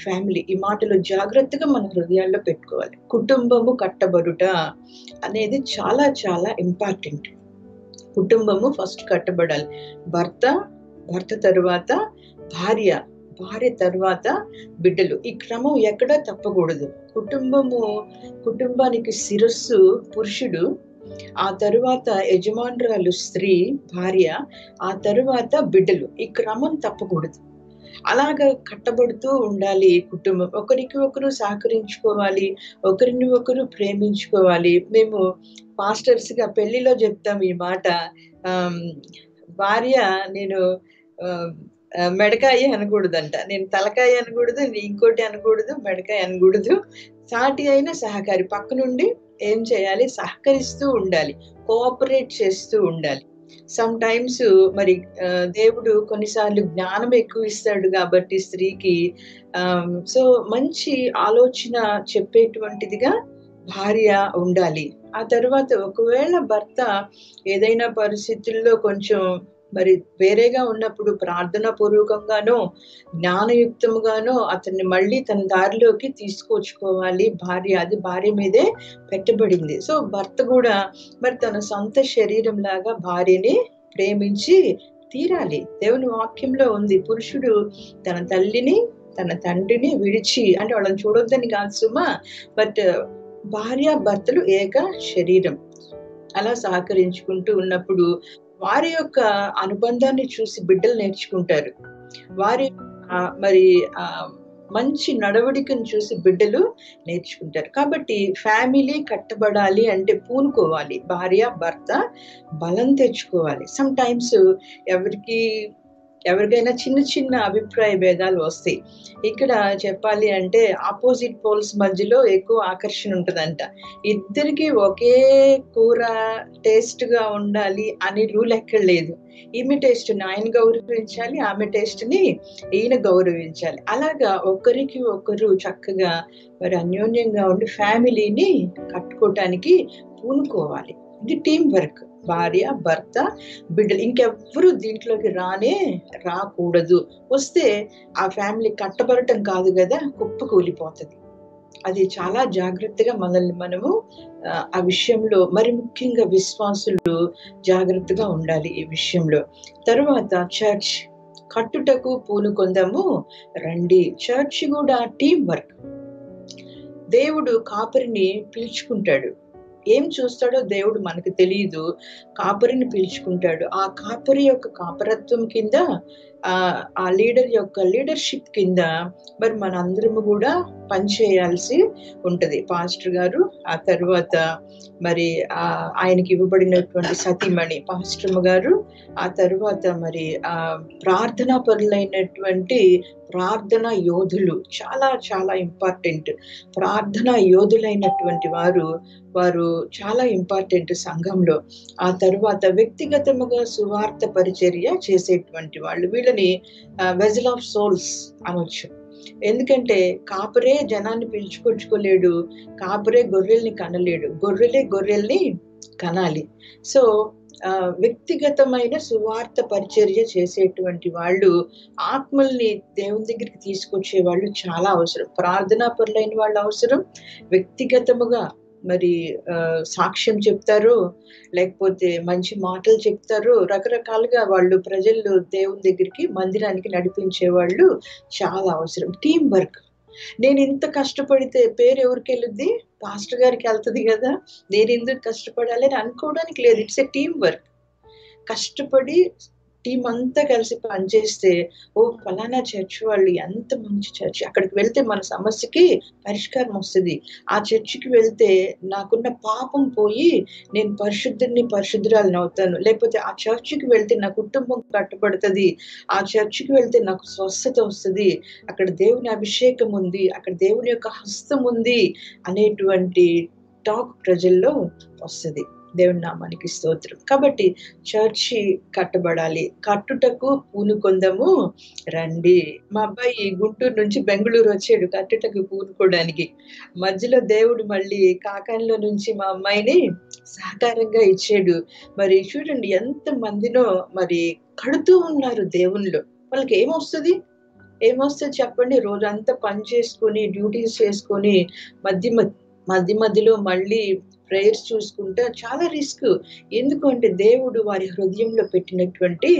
family. ఈ మాటలు జాగ్రత్తగా మన హృదయాల్లో పెట్టుకోవాలి. కుటుంబము కట్టబడుట అనేది చాలా చాలా ఇంపార్టెంట్. కుటుంబము ఫస్ట్ కట్టబడాలి. భర్త తరువాత భార్య, భార్య తర్వాత బిడ్డలు. ఈ క్రమం ఎక్కడా తప్పకూడదు. కుటుంబానికి శిరస్సు పురుషుడు, ఆ తరువాత యజమానురాలు స్త్రీ భార్య, ఆ తరువాత బిడ్డలు. ఈ క్రమం తప్పకూడదు. అలాగా కట్టబడుతూ ఉండాలి కుటుంబం. ఒకరికి ఒకరు సహకరించుకోవాలి, ఒకరిని ఒకరు ప్రేమించుకోవాలి. మేము పాస్టర్స్గా పెళ్లిలో చెప్తాం ఈ మాట. భార్య నేను మెడకాయ అనకూడదంట, నేను తలకాయ అనకూడదు, ఇంకోటి అనకూడదు, మెడకాయ అనకూడదు. సాటి అయిన సహకారి పక్క నుండి ఏం చేయాలి, సహకరిస్తూ ఉండాలి, కోఆపరేట్ చేస్తూ ఉండాలి. సమ్ టైమ్స్ మరి దేవుడు కొన్నిసార్లు జ్ఞానం ఎక్కువ ఇస్తాడు కాబట్టి స్త్రీకి సో మంచి ఆలోచన చెప్పేటువంటిదిగా భార్య ఉండాలి. ఆ తర్వాత ఒకవేళ భర్త ఏదైనా పరిస్థితుల్లో కొంచెం మరి వేరేగా ఉన్నప్పుడు ప్రార్థన పూర్వకంగానో జ్ఞానయుక్తముగానో అతన్ని మళ్ళీ తన దారిలోకి తీసుకొచ్చుకోవాలి భార్య. అది భార్య మీదే పెట్టబడింది. సో భర్త కూడా మరి తన సొంత శరీరం లాగా భార్యని ప్రేమించి తీరాలి. దేవుని వాక్యంలో ఉంది, పురుషుడు తన తల్లిని తన తండ్రిని విడిచి, అంటే వాళ్ళని చూడొద్దని కాదు సుమా, బట్ భార్య భర్తలు ఏక శరీరం. అలా సహకరించుకుంటూ ఉన్నప్పుడు వారి యొక్క అనుబంధాన్ని చూసి బిడ్డలు నేర్చుకుంటారు. వారి మరి మంచి నడవడికను చూసి బిడ్డలు నేర్చుకుంటారు. కాబట్టి ఫ్యామిలీ కట్టబడాలి అంటే పూనుకోవాలి. భార్య భర్త బలం తెచ్చుకోవాలి. సమ్ టైమ్స్ ఎవరికైనా చిన్న చిన్న అభిప్రాయ భేదాలు వస్తాయి. ఇక్కడ చెప్పాలి అంటే ఆపోజిట్ పోల్స్ మధ్యలో ఎక్కువ ఆకర్షణ ఉంటుందంట. ఇద్దరికి ఒకే కూర టేస్ట్ గా ఉండాలి అని రూల్ ఎక్కడ లేదు. ఈమె టేస్ట్ ని ఆయన గౌరవించాలి, ఆమె టేస్ట్ ని ఈయన గౌరవించాలి. అలాగా ఒకరికి ఒకరు చక్కగా మరి అన్యోన్యంగా ఉండి ఫ్యామిలీని కట్టుకోవటానికి పూనుకోవాలి. ఇది టీం వర్క్. భార్య భర్త బిడ్డలు, ఇంకెవ్వరూ దీంట్లోకి రాకూడదు. వస్తే ఆ ఫ్యామిలీ కట్టబడటం కాదు కదా, కుప్ప కూలిపోతుంది. అది చాలా జాగ్రత్తగా మనల్ని మనము ఆ విషయంలో, మరి ముఖ్యంగా విశ్వాసులు జాగ్రత్తగా ఉండాలి ఈ విషయంలో. తరువాత చర్చ్ కట్టుటకు పూనుకొందాము రండి. చర్చ్ కూడా టీం వర్క్. దేవుడు కాపరిని పిలుచుకుంటాడు. ఏం చూస్తాడో దేవుడు మనకు తెలియదు, కాపరిని పిలుచుకుంటాడు. ఆ కాపరి యొక్క కాపరత్వం కింద, ఆ లీడర్ యొక్క లీడర్షిప్ కింద మరి మన అందరము కూడా పనిచేయాల్సి ఉంటది. పాస్టర్ గారు, ఆ తర్వాత మరి ఆయనకి ఇవ్వబడినటువంటి సతీమణి పాస్టర్ గారు, ఆ తర్వాత మరి ప్రార్థనా పరులైనటువంటి ప్రార్థనా యోధులు చాలా చాలా ఇంపార్టెంట్. ప్రార్థనా యోధులైనటువంటి వారు చాలా ఇంపార్టెంట్ సంఘంలో. ఆ తర్వాత వ్యక్తిగతముగా సువార్త పరిచర్య చేసేటువంటి వాళ్ళు, వీళ్ళని వెజల్ ఆఫ్ సోల్స్ అనొచ్చు. ఎందుకంటే కాపరే జనాన్ని పిలుచుకొచ్చుకోలేడు, కాపరే గొర్రెల్ని కనలేడు, గొర్రెల్ని కనాలి. సో వ్యక్తిగతమైన సువార్త పరిచర్య చేసేటువంటి వాళ్ళు, ఆత్మల్ని దేవుని దగ్గరికి తీసుకొచ్చే వాళ్ళు చాలా అవసరం. ప్రార్థనా పరులైన వాళ్ళు అవసరం. వ్యక్తిగతముగా మరి సాక్ష్యం చెప్తారు, లేకపోతే మంచి మాటలు చెప్తారు, రకరకాలుగా వాళ్ళు ప్రజలు దేవుని దగ్గరికి మందిరానికి నడిపించే వాళ్ళు చాలా అవసరం. Team work. నేను ఇంత కష్టపడితే పేరు ఎవరికి వెళ్ళుద్ది? పాస్టర్ గారికి వెళ్తుంది కదా, నేను ఎందుకు కష్టపడాలి అని అనుకోవడానికి లేదు. It's a team work. కష్టపడి టీం అంతా కలిసి పనిచేస్తే, ఓ ఫలానా చర్చ్ వాళ్ళు ఎంత మంచి చర్చ్, అక్కడికి వెళ్తే మన సమస్యకి పరిష్కారం వస్తుంది. ఆ చర్చికి వెళ్తే నాకున్న పాపం పోయి నేను పరిశుద్ధురాలని అవుతాను. లేకపోతే ఆ చర్చికి వెళ్తే నా కుటుంబం కట్టబడుతుంది, ఆ చర్చికి వెళ్తే నాకు స్వస్థత వస్తుంది, అక్కడ దేవుని అభిషేకం ఉంది, అక్కడ దేవుని యొక్క హస్తం ఉంది అనేటువంటి టాక్ ప్రజల్లో వస్తుంది. దేవుని నామానికి స్తోత్రం. కాబట్టి చర్చి కట్టబడాలి. కట్టుటకు పూనుకొందాము రండి. మా అబ్బాయి గుంటూరు నుంచి బెంగళూరు వచ్చాడు కట్టుటకు పూనుకోవడానికి. మధ్యలో దేవుడు మళ్ళీ కాకానిలో నుంచి మా అమ్మాయిని సహకారంగా ఇచ్చాడు. మరి చూడండి ఎంత మందినో మరి కడుతూ ఉన్నారు దేవునిలో. వాళ్ళకి ఏమొస్తుంది చెప్పండి? రోజంతా పని చేసుకొని డ్యూటీస్ చేసుకొని మధ్యలో మళ్ళీ ప్రేయర్స్ చూసుకుంటా చాలా రిస్క్. ఎందుకు అంటే దేవుడు వారి హృదయంలో పెట్టినటువంటి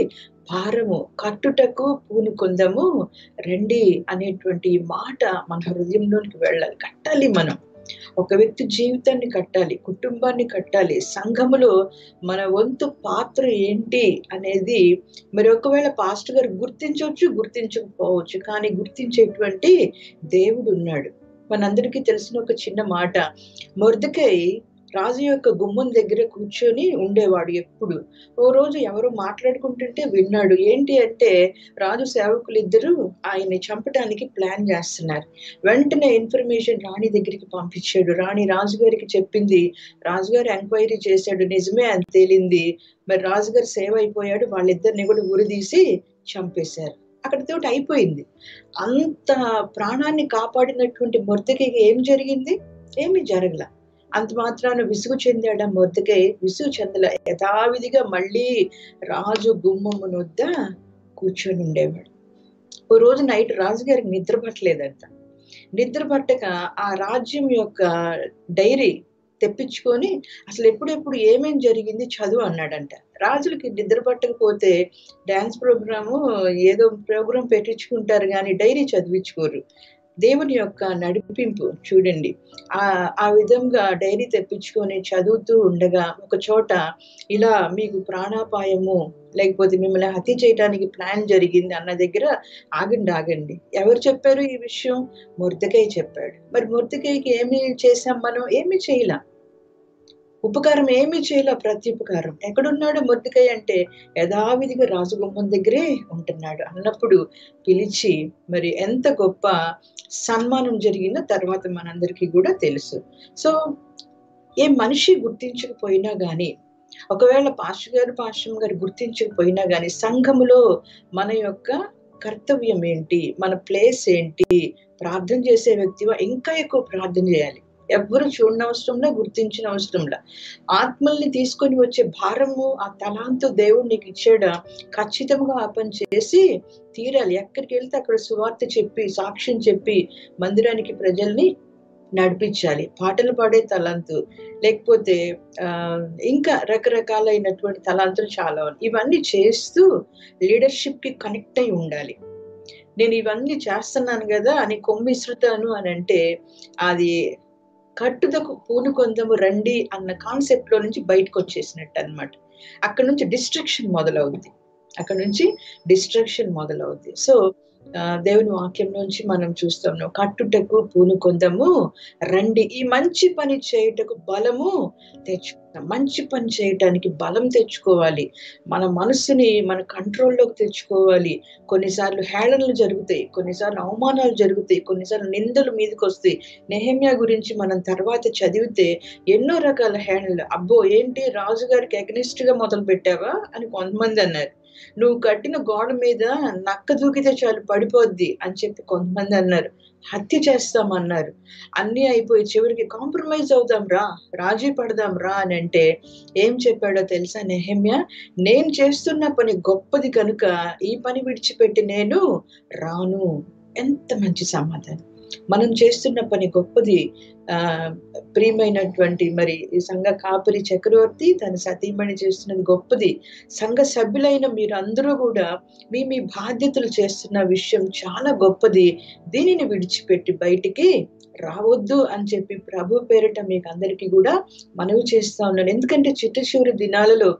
భారము, కట్టుటకు పూనుకొందము రండి అనేటువంటి మాట మన హృదయంలోనికి వెళ్ళాలి, కట్టాలి. మనం ఒక వ్యక్తి జీవితాన్ని కట్టాలి, కుటుంబాన్ని కట్టాలి, సంఘములో మన వంతు పాత్ర ఏంటి అనేది మరి ఒకవేళ పాస్టర్ గారు గుర్తించకపోవచ్చు, కానీ గుర్తించేటువంటి దేవుడు ఉన్నాడు. మనందరికీ తెలిసిన ఒక చిన్న మాట, మొర్దెకై రాజు యొక్క గుమ్మం దగ్గర కూర్చొని ఉండేవాడు ఎప్పుడు. ఓ రోజు ఎవరో మాట్లాడుకుంటుంటే విన్నాడు. ఏంటి అంటే రాజు సేవకులు ఇద్దరు ఆయన్ని చంపడానికి ప్లాన్ చేస్తున్నారు. వెంటనే ఇన్ఫర్మేషన్ రాణి దగ్గరికి పంపించాడు. రాణి రాజుగారికి చెప్పింది. రాజుగారు ఎంక్వైరీ చేశాడు, నిజమే అని తేలింది. మరి రాజుగారు సేవ్ అయిపోయాడు. వాళ్ళిద్దరిని కూడా ఉరిదీసి చంపేశారు. అక్కడితోటి అయిపోయింది. అంత ప్రాణాన్ని కాపాడినటువంటి మొర్దెకైకి ఏం జరిగింది? ఏమీ జరగల. అంత మాత్రాన విసుగు చెందాడా మొర్దెకై? విసుగు చెందల. యథావిధిగా మళ్ళీ రాజు గుమ్మమునొద్ద కూర్చొని ఉండేవాడు. ఓ రోజు నైట్ రాజుగారికి నిద్ర పట్టలేదంట. నిద్ర పట్టక ఆ రాజ్యం యొక్క డైరీ తెప్పించుకొని అసలు ఎప్పుడెప్పుడు ఏమేం జరిగింది చదువు అన్నాడంట. రాజులకి నిద్ర పట్టకపోతే డాన్స్ ప్రోగ్రాము ఏదో ప్రోగ్రాం పెట్టించుకుంటారు కానీ డైరీ చదివించుకోరు. దేవుని యొక్క నడిపింపు చూడండి. ఆ విధంగా డైరీ తెప్పించుకొని చదువుతూ ఉండగా ఒక చోట ఇలా మీకు ప్రాణాపాయము లేకపోతే మిమ్మల్ని హత్య చేయడానికి ప్లాన్ జరిగింది అన్న దగ్గర ఆగండి. ఎవరు చెప్పారు ఈ విషయం? మొర్దెకై చెప్పాడు. మరి మొర్దెకైకి ఏమి చేశాం మనం? ఏమి చేయలా. ఉపకారం ఏమీ చేయలే. ప్రత్యుపకారం. ఎక్కడున్నాడు మొర్దెకై అంటే యథావిధిగా రాజగుమ్మం దగ్గరే ఉంటున్నాడు. అన్నప్పుడు పిలిచి మరి ఎంత గొప్ప సన్మానం జరిగిందో తర్వాత మనందరికీ కూడా తెలుసు. సో ఏ మనిషి గుర్తించకపోయినా గానీ, ఒకవేళ పాస్టర్ గారు గుర్తించకపోయినా గానీ, సంఘములో మన యొక్క కర్తవ్యం ఏంటి, మన ప్లేస్ ఏంటి, ప్రార్థన చేసే వ్యక్తివా ఇంకా ఎక్కువ ప్రార్థన చేయాలి. ఎవ్వరు చూడనవసరంలా, గుర్తించిన అవసరంలా. ఆత్మల్ని తీసుకొని వచ్చే భారము, ఆ తలాంతు దేవుడు నీకు ఇచ్చాడా, ఖచ్చితంగా ఆ పని చేసి తీరాలి. ఎక్కడికి వెళ్తే అక్కడ సువార్త చెప్పి, సాక్ష్యం చెప్పి మందిరానికి ప్రజల్ని నడిపించాలి. పాటలు పాడే తలాంతు, లేకపోతే ఇంకా రకరకాలైనటువంటి తలాంతులు చాలా ఉన్నాయి. ఇవన్నీ చేస్తూ లీడర్షిప్ కి కనెక్ట్ అయి ఉండాలి. నేను ఇవన్నీ చేస్తున్నాను కదా అని కొమ్మిసురుతాను అని అంటే అది కట్టుదకు పూనుకొందము రండి అన్న కాన్సెప్ట్ లో నుంచి బయటకు వచ్చేసినట్టు అన్నమాట. అక్కడ నుంచి డిస్ట్రక్షన్ మొదలవుద్ది. సో దేవుని వాక్యం నుంచి మనం చూస్తాము, కట్టుటకు పూనుకొందము రండి. ఈ మంచి పని చేయుటకు బలము తెచ్చుకుందాం. మంచి పని చేయటానికి బలం తెచ్చుకోవాలి. మన మనసుని మన కంట్రోల్లోకి తెచ్చుకోవాలి. కొన్నిసార్లు హేళనలు జరుగుతాయి, కొన్నిసార్లు అవమానాలు జరుగుతాయి, కొన్నిసార్లు నిందలు మీదకి వస్తాయి. నెహెమ్యా గురించి మనం తర్వాత చదివితే ఎన్నో రకాల హేళనలు. అబ్బో ఏంటి రాజుగారికి అగెనిస్ట్ గా మొదలు పెట్టావా అని కొంతమంది అన్నారు. నువ్వు కట్టిన గోడ మీద నక్క దూకితే చాలు పడిపోద్ది అని చెప్పి కొంతమంది అన్నారు. హత్య చేస్తామన్నారు. అన్నీ అయిపోయి చివరికి కాంప్రమైజ్ అవుదాం రా, రాజీ పడదాం రా అని అంటే ఏం చెప్పాడో తెలుసా నెహెమ్యా? నేను చేస్తున్న పని గొప్పది కనుక ఈ పని విడిచిపెట్టి నేను రాను. ఎంత మంచి సమాధానం. మనం చేస్తున్న పని గొప్పది. ప్రియమైనటువంటి మరి ఈ సంఘ కాపరి చక్రవర్తి తన సతీమణి చేస్తున్నది గొప్పది. సంఘ సభ్యులైన మీరందరూ కూడా మీ బాధ్యతలు చేస్తున్న విషయం చాలా గొప్పది. దీనిని విడిచిపెట్టి బయటికి రావద్దు అని చెప్పి ప్రభు పేరిట మీకు అందరికీ కూడా మనవి చేస్తా ఉన్నాను. ఎందుకంటే చిట్ట దినాలలో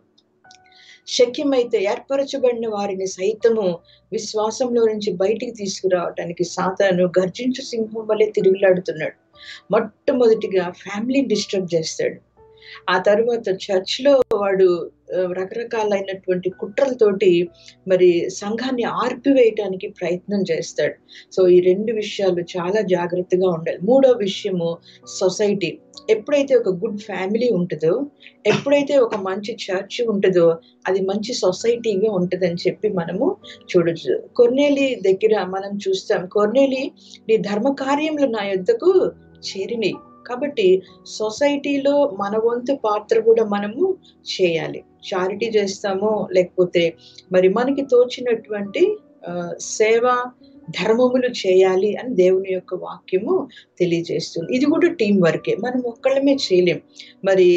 శక్యమైతే ఏర్పరచబడిన వారిని సైతము విశ్వాసంలో నుంచి బయటికి తీసుకురావటానికి సాతాను గర్జించు సింహం వల్లే తిరుగులాడుతున్నాడు. మొట్టమొదటిగా ఫ్యామిలీని డిస్టర్బ్ చేస్తాడు. ఆ తర్వాత చర్చ్ లో వాడు రకరకాలైనటువంటి కుట్రలతోటి మరి సంఘాన్ని ఆర్పివేయటానికి ప్రయత్నం చేస్తాడు. సో ఈ రెండు విషయాలు చాలా జాగ్రత్తగా ఉండాలి. మూడో విషయము సొసైటీ. ఎప్పుడైతే ఒక గుడ్ ఫ్యామిలీ ఉంటుందో, ఎప్పుడైతే ఒక మంచి చర్చ్ ఉంటుందో అది మంచి సొసైటీగా ఉంటుందని చెప్పి మనము చూడొచ్చు. కొర్నేలి దగ్గర మనం చూస్తాం, కొర్నేలి నీ ధర్మ కార్యములు నా యొద్దకు చేరినాయి. కాబట్టి సొసైటీలో మన వంతు పాత్ర కూడా మనము చేయాలి. చారిటీ చేస్తామో లేకపోతే మరి మనకి తోచినటువంటి సేవ ధర్మములు చేయాలి అని దేవుని యొక్క వాక్యము తెలియజేస్తుంది. ఇది కూడా టీం వర్కే, మనం ఒక్కళ్ళమే చేయలేం. మరి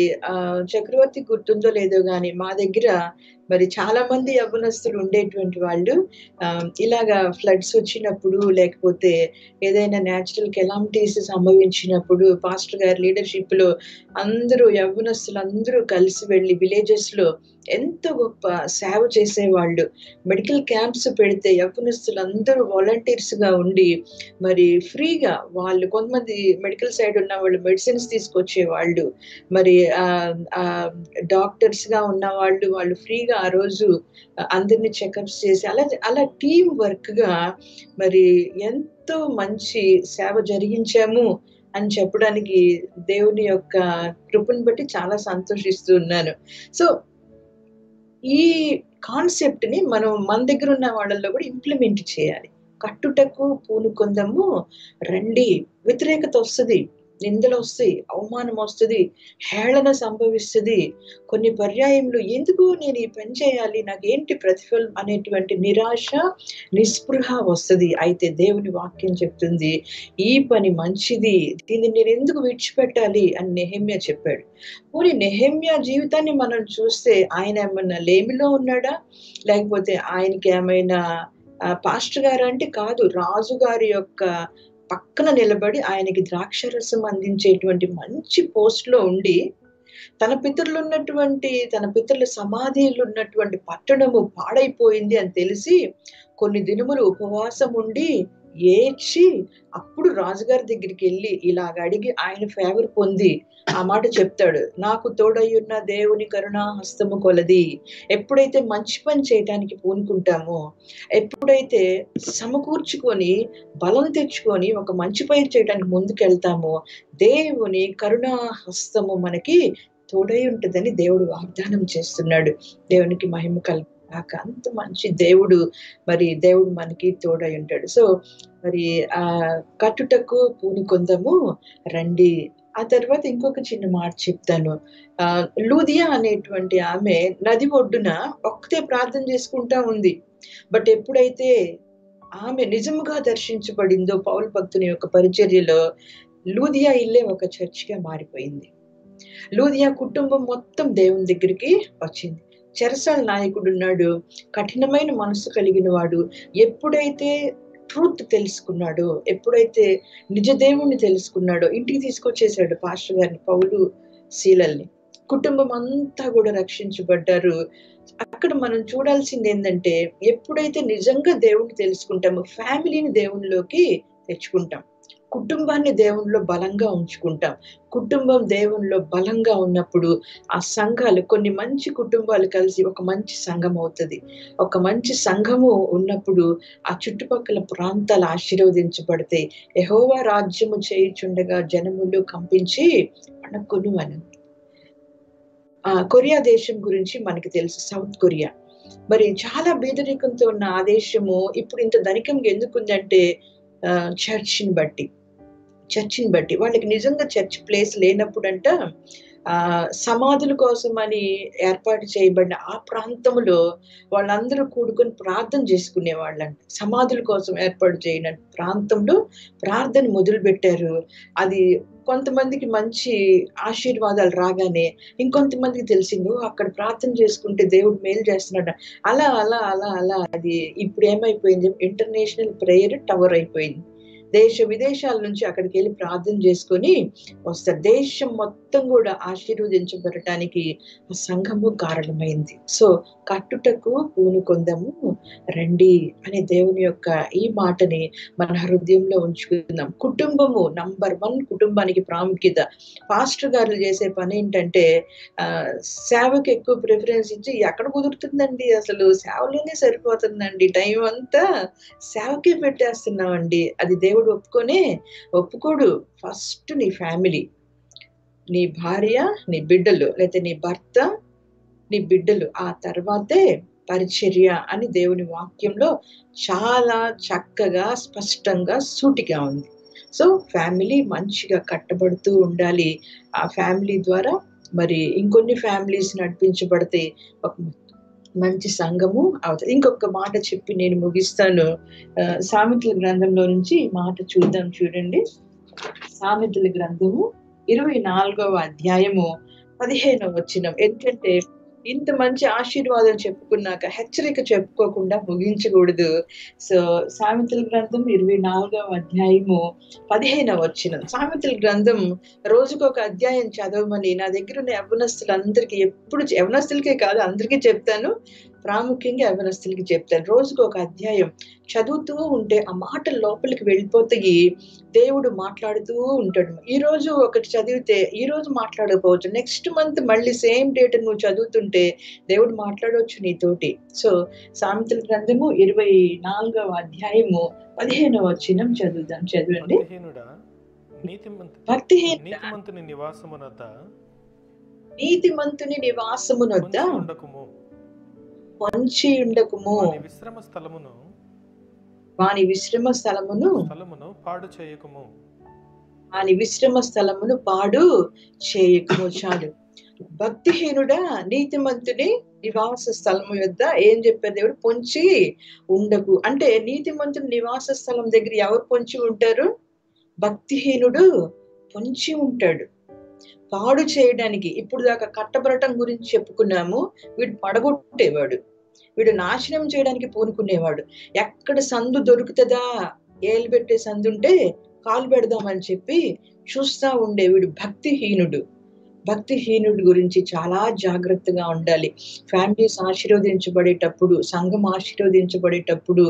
చక్రవర్తి గుర్తుందో లేదో కానీ మా దగ్గర మరి చాలా మంది యవ్వనస్తులు ఉండేటువంటి వాళ్ళు ఇలాగా ఫ్లడ్స్ వచ్చినప్పుడు, లేకపోతే ఏదైనా న్యాచురల్ కెలామిటీస్ సంభవించినప్పుడు పాస్టర్ గారి లీడర్షిప్ లో అందరూ యవ్వనస్తులు అందరూ కలిసి వెళ్ళి విలేజెస్ లో ఎంతో గొప్ప సేవ చేసేవాళ్ళు. మెడికల్ క్యాంప్స్ పెడితే యవ్వనస్తులందరూ వాలంటీర్స్ గా ఉండి మరి ఫ్రీగా వాళ్ళు, కొంతమంది మెడికల్ సైడ్ ఉన్న వాళ్ళు మెడిసిన్స్ తీసుకొచ్చేవాళ్ళు, మరి డాక్టర్స్ గా ఉన్న వాళ్ళు ఫ్రీగా ఆ రోజు అందరినీ చెకప్స్ చేసి అలా టీం వర్క్ గా మరి ఎంతో మంచి సేవ జరిగించాము అని చెప్పడానికి దేవుని యొక్క కృపను బట్టి చాలా సంతోషిస్తూ ఉన్నాను. సో ఈ కాన్సెప్ట్ ని మనం మన దగ్గర ఉన్న వాళ్ళల్లో కూడా ఇంప్లిమెంట్ చేయాలి. కట్టుటకు పూనుకొందము రండి. వ్యతిరేకత వస్తుంది, నిందలు వస్తాయి, అవమానం వస్తుంది, హేళన సంభవిస్తుంది. కొన్ని పర్యాయంలో ఎందుకు నేను ఈ పని చేయాలి, నాకేంటి ప్రతిఫలం అనేటువంటి నిరాశ, నిస్పృహ వస్తుంది. అయితే దేవుని వాక్యం చెప్తుంది ఈ పని మంచిది, దీన్ని నేను ఎందుకు విడిచిపెట్టాలి అని నెహెమ్యా చెప్పాడు. పోనీ నెహెమ్యా జీవితాన్ని మనం చూస్తే ఆయన ఏమన్నా లేమిలో ఉన్నాడా, లేకపోతే ఆయనకి ఏమైనా పాస్టర్ గారు అంటే కాదు, రాజుగారి యొక్క పక్కన నిలబడి ఆయనకి ద్రాక్షరసం అందించేటువంటి మంచి పోస్ట్ లో ఉండి, తన పితరుల సమాధిలు ఉన్నటువంటి పట్టణము పాడైపోయింది అని తెలిసి కొన్ని దినములు ఉపవాసం ఉండి ఏడ్చి అప్పుడు రాజుగారి దగ్గరికి వెళ్ళి ఇలాగ అడిగి ఆయన ఫేవర్ పొంది ఆ మాట చెప్తాడు, నాకు తోడయ్యున్న దేవుని కరుణా హస్తము కొలది. ఎప్పుడైతే మంచి పని చేయటానికి పూనుకుంటామో, ఎప్పుడైతే సమకూర్చుకొని బలం తెచ్చుకొని ఒక మంచి పని చేయడానికి ముందుకెళ్తామో, దేవుని కరుణా హస్తము మనకి తోడై ఉంటుందని దేవుడు వాగ్దానం చేస్తున్నాడు. దేవునికి మహిమ కలుగుగాక. అంత మంచి దేవుడు, మరి దేవుడు మనకి తోడై ఉంటాడు. సో మరి కట్టుటకు పూనుకొందము రండి. ఆ తర్వాత ఇంకొక చిన్న మాట చెప్తాను. లూదియా అనేటువంటి ఆమె నది ఒడ్డున ఒక్కతే ప్రార్థన చేసుకుంటా ఉంది. బట్ ఎప్పుడైతే ఆమె నిజముగా దర్శించబడిందో పౌలు భక్తుని యొక్క పరిచర్యలో, లూదియా ఇల్లే ఒక చర్చిగా మారిపోయింది. లూదియా కుటుంబం మొత్తం దేవుని దగ్గరికి వచ్చింది. చెరసాల నాయకుడు ఉన్నాడు, కఠినమైన మనసు కలిగిన వాడు. ఎప్పుడైతే ట్రూత్ తెలుసుకున్నాడో, ఎప్పుడైతే నిజ దేవుణ్ణి తెలుసుకున్నాడో, ఇంటికి తీసుకొచ్చేసాడు పాస్టర్ గారిని, పౌలు శీలల్ని. కుటుంబం అంతా కూడా రక్షించబడ్డారు. అక్కడ మనం చూడాల్సింది ఏంటంటే, ఎప్పుడైతే నిజంగా దేవుణ్ణి తెలుసుకుంటామో ఫ్యామిలీని దేవునిలోకి తెచ్చుకుంటాం, కుటుంబాన్ని దేవునిలో బలంగా ఉంచుకుంటాం. కుటుంబం దేవునిలో బలంగా ఉన్నప్పుడు ఆ సంఘాలు, కొన్ని మంచి కుటుంబాలు కలిసి ఒక మంచి సంఘం అవుతుంది. ఒక మంచి సంఘము ఉన్నప్పుడు ఆ చుట్టుపక్కల ప్రాంతాలు ఆశీర్వదించబడతాయి. యెహోవా రాజ్యము చేయుచుండగా జనములు కంపించి వణకును అని. కొరియా దేశం గురించి మనకి తెలుసు, సౌత్ కొరియా. మరి చాలా పేదరికంతో ఉన్న ఆ దేశము ఇప్పుడు ఇంత ధనికంగా ఎందుకుందంటే చర్చిని బట్టి వాళ్ళకి నిజంగా చర్చ్ ప్లేస్ లేనప్పుడంట సమాధుల కోసం అని ఏర్పాటు చేయబడిన ఆ ప్రాంతంలో వాళ్ళందరూ కూడుకొని ప్రార్థన చేసుకునే వాళ్ళంట. సమాధుల కోసం ఏర్పాటు చేయని ప్రాంతంలో ప్రార్థన మొదలు పెట్టారు. అది కొంతమందికి మంచి ఆశీర్వాదాలు రాగానే ఇంకొంతమందికి తెలిసిందో అక్కడ ప్రార్థన చేసుకుంటే దేవుడు మేలు చేస్తున్నాడు. అలా అలా అలా అలా అది ఇప్పుడు ఏమైపోయింది, ఇంటర్నేషనల్ ప్రేయర్ టవర్ అయిపోయింది. దేశ విదేశాల నుంచి అక్కడికి వెళ్ళి ప్రార్థన చేసుకొని వస్తారు. దేశం మొత్తం కూడా ఆశీర్వదించబడటానికి ఆ సంఘము కారణమైంది. సో కట్టుటకు పూనుకొందము రండి అనే దేవుని యొక్క ఈ మాటని మన హృదయంలో ఉంచుకుందాం. కుటుంబము నంబర్ 1, కుటుంబానికి ప్రాముఖ్యత. పాస్టర్ గారు చేసే పని ఏంటంటే సేవకి ఎక్కువ ప్రిఫరెన్స్ ఇచ్చి, ఎక్కడ కుదురుతుందండి, అసలు సేవలోనే సరిపోతుందండి, టైం అంతా సేవకే పెట్టేస్తున్నామండి. అది దేవుడు ఒప్పుకోడు. ఫస్ట్ నీ ఫ్యామిలీ, నీ భార్య, నీ బిడ్డలు, లేకపోతే నీ భర్త, నీ బిడ్డలు, ఆ తర్వాతే పరిచర్య అని దేవుని వాక్యంలో చాలా చక్కగా స్పష్టంగా సూటిగా ఉంది. సో ఫ్యామిలీ మంచిగా కట్టబడుతూ ఉండాలి. ఆ ఫ్యామిలీ ద్వారా మరి ఇంకొన్ని ఫ్యామిలీస్ నడిపించబడితే మంచి సంఘము అవుతుంది. ఇంకొక మాట చెప్పి నేను ముగిస్తాను. సామెతల గ్రంథంలో నుంచి ఈ మాట చూద్దాం. చూడండి, సామెతల గ్రంథము 24వ అధ్యాయము 15వ వచనం. ఎందుకంటే ఇంత మంచి ఆశీర్వాదం చెప్పుకున్నాక హెచ్చరిక చెప్పుకోకుండా ముగించకూడదు. సో సామెతల గ్రంథం 24వ అధ్యాయము 15వ వచనం. సామెతల గ్రంథం రోజుకు ఒక అధ్యాయం చదవమని నా దగ్గర ఉన్న యవ్వనస్తులందరికీ ఎప్పుడు, యవ్వనస్తులకే కాదు అందరికీ చెప్తాను, ప్రాముఖ్యంగా యవ్వనస్తులకి చెప్తాను. రోజుకు ఒక అధ్యాయం చదువుతూ ఉంటే ఆ మాటలు లోపలికి వెళ్ళిపోతాయి. దేవుడు మాట్లాడుతూ ఉంటాడు. ఈ రోజు ఒకటి చదివితే ఈ రోజు మాట్లాడకపోవచ్చు, నెక్స్ట్ మంత్ మళ్ళీ సేమ్ డేట్ నువ్వు చదువుతుంటే దేవుడు మాట్లాడవచ్చు నీతోటి. సో సామెతల గ్రంథము 24వ అధ్యాయము 15వ వచనం చదువుదాం. చదవండి. నీతిమంతుని నివాసమునొద్ద నీతిమంతుని నివాసమునొద్ద పొంచి ఉండకుము, వాని విశ్రమ స్థలమును పాడు చేయకుము, వాని విశ్రమ స్థలమును పాడు చేయకుము. చాలు. భక్తిహీనుడా నీతిమంతుని నివాస స్థలము యొద్ద ఏం చెప్పారు దేవుడు? పొంచి ఉండకు. అంటే నీతిమంతుని నివాస స్థలం దగ్గర ఎవరు పొంచి ఉంటారు? భక్తిహీనుడు పొంచి ఉంటాడు పాడు చేయడానికి. ఇప్పుడు దాకా కట్టబడటం గురించి చెప్పుకున్నాము. వీడు పడగొట్టేవాడు, వీడు నాశనం చేయడానికి పూనుకునేవాడు. ఎక్కడ సందు దొరుకుతుందా, ఏలు పెట్టే సందు ఉంటే కాలు పెడదామని చెప్పి చూస్తా ఉండే వీడు భక్తిహీనుడు. భక్తిహీనుడి గురించి చాలా జాగ్రత్తగా ఉండాలి. ఫ్యామిలీస్ ఆశీర్వదించబడేటప్పుడు, సంఘం ఆశీర్వదించబడేటప్పుడు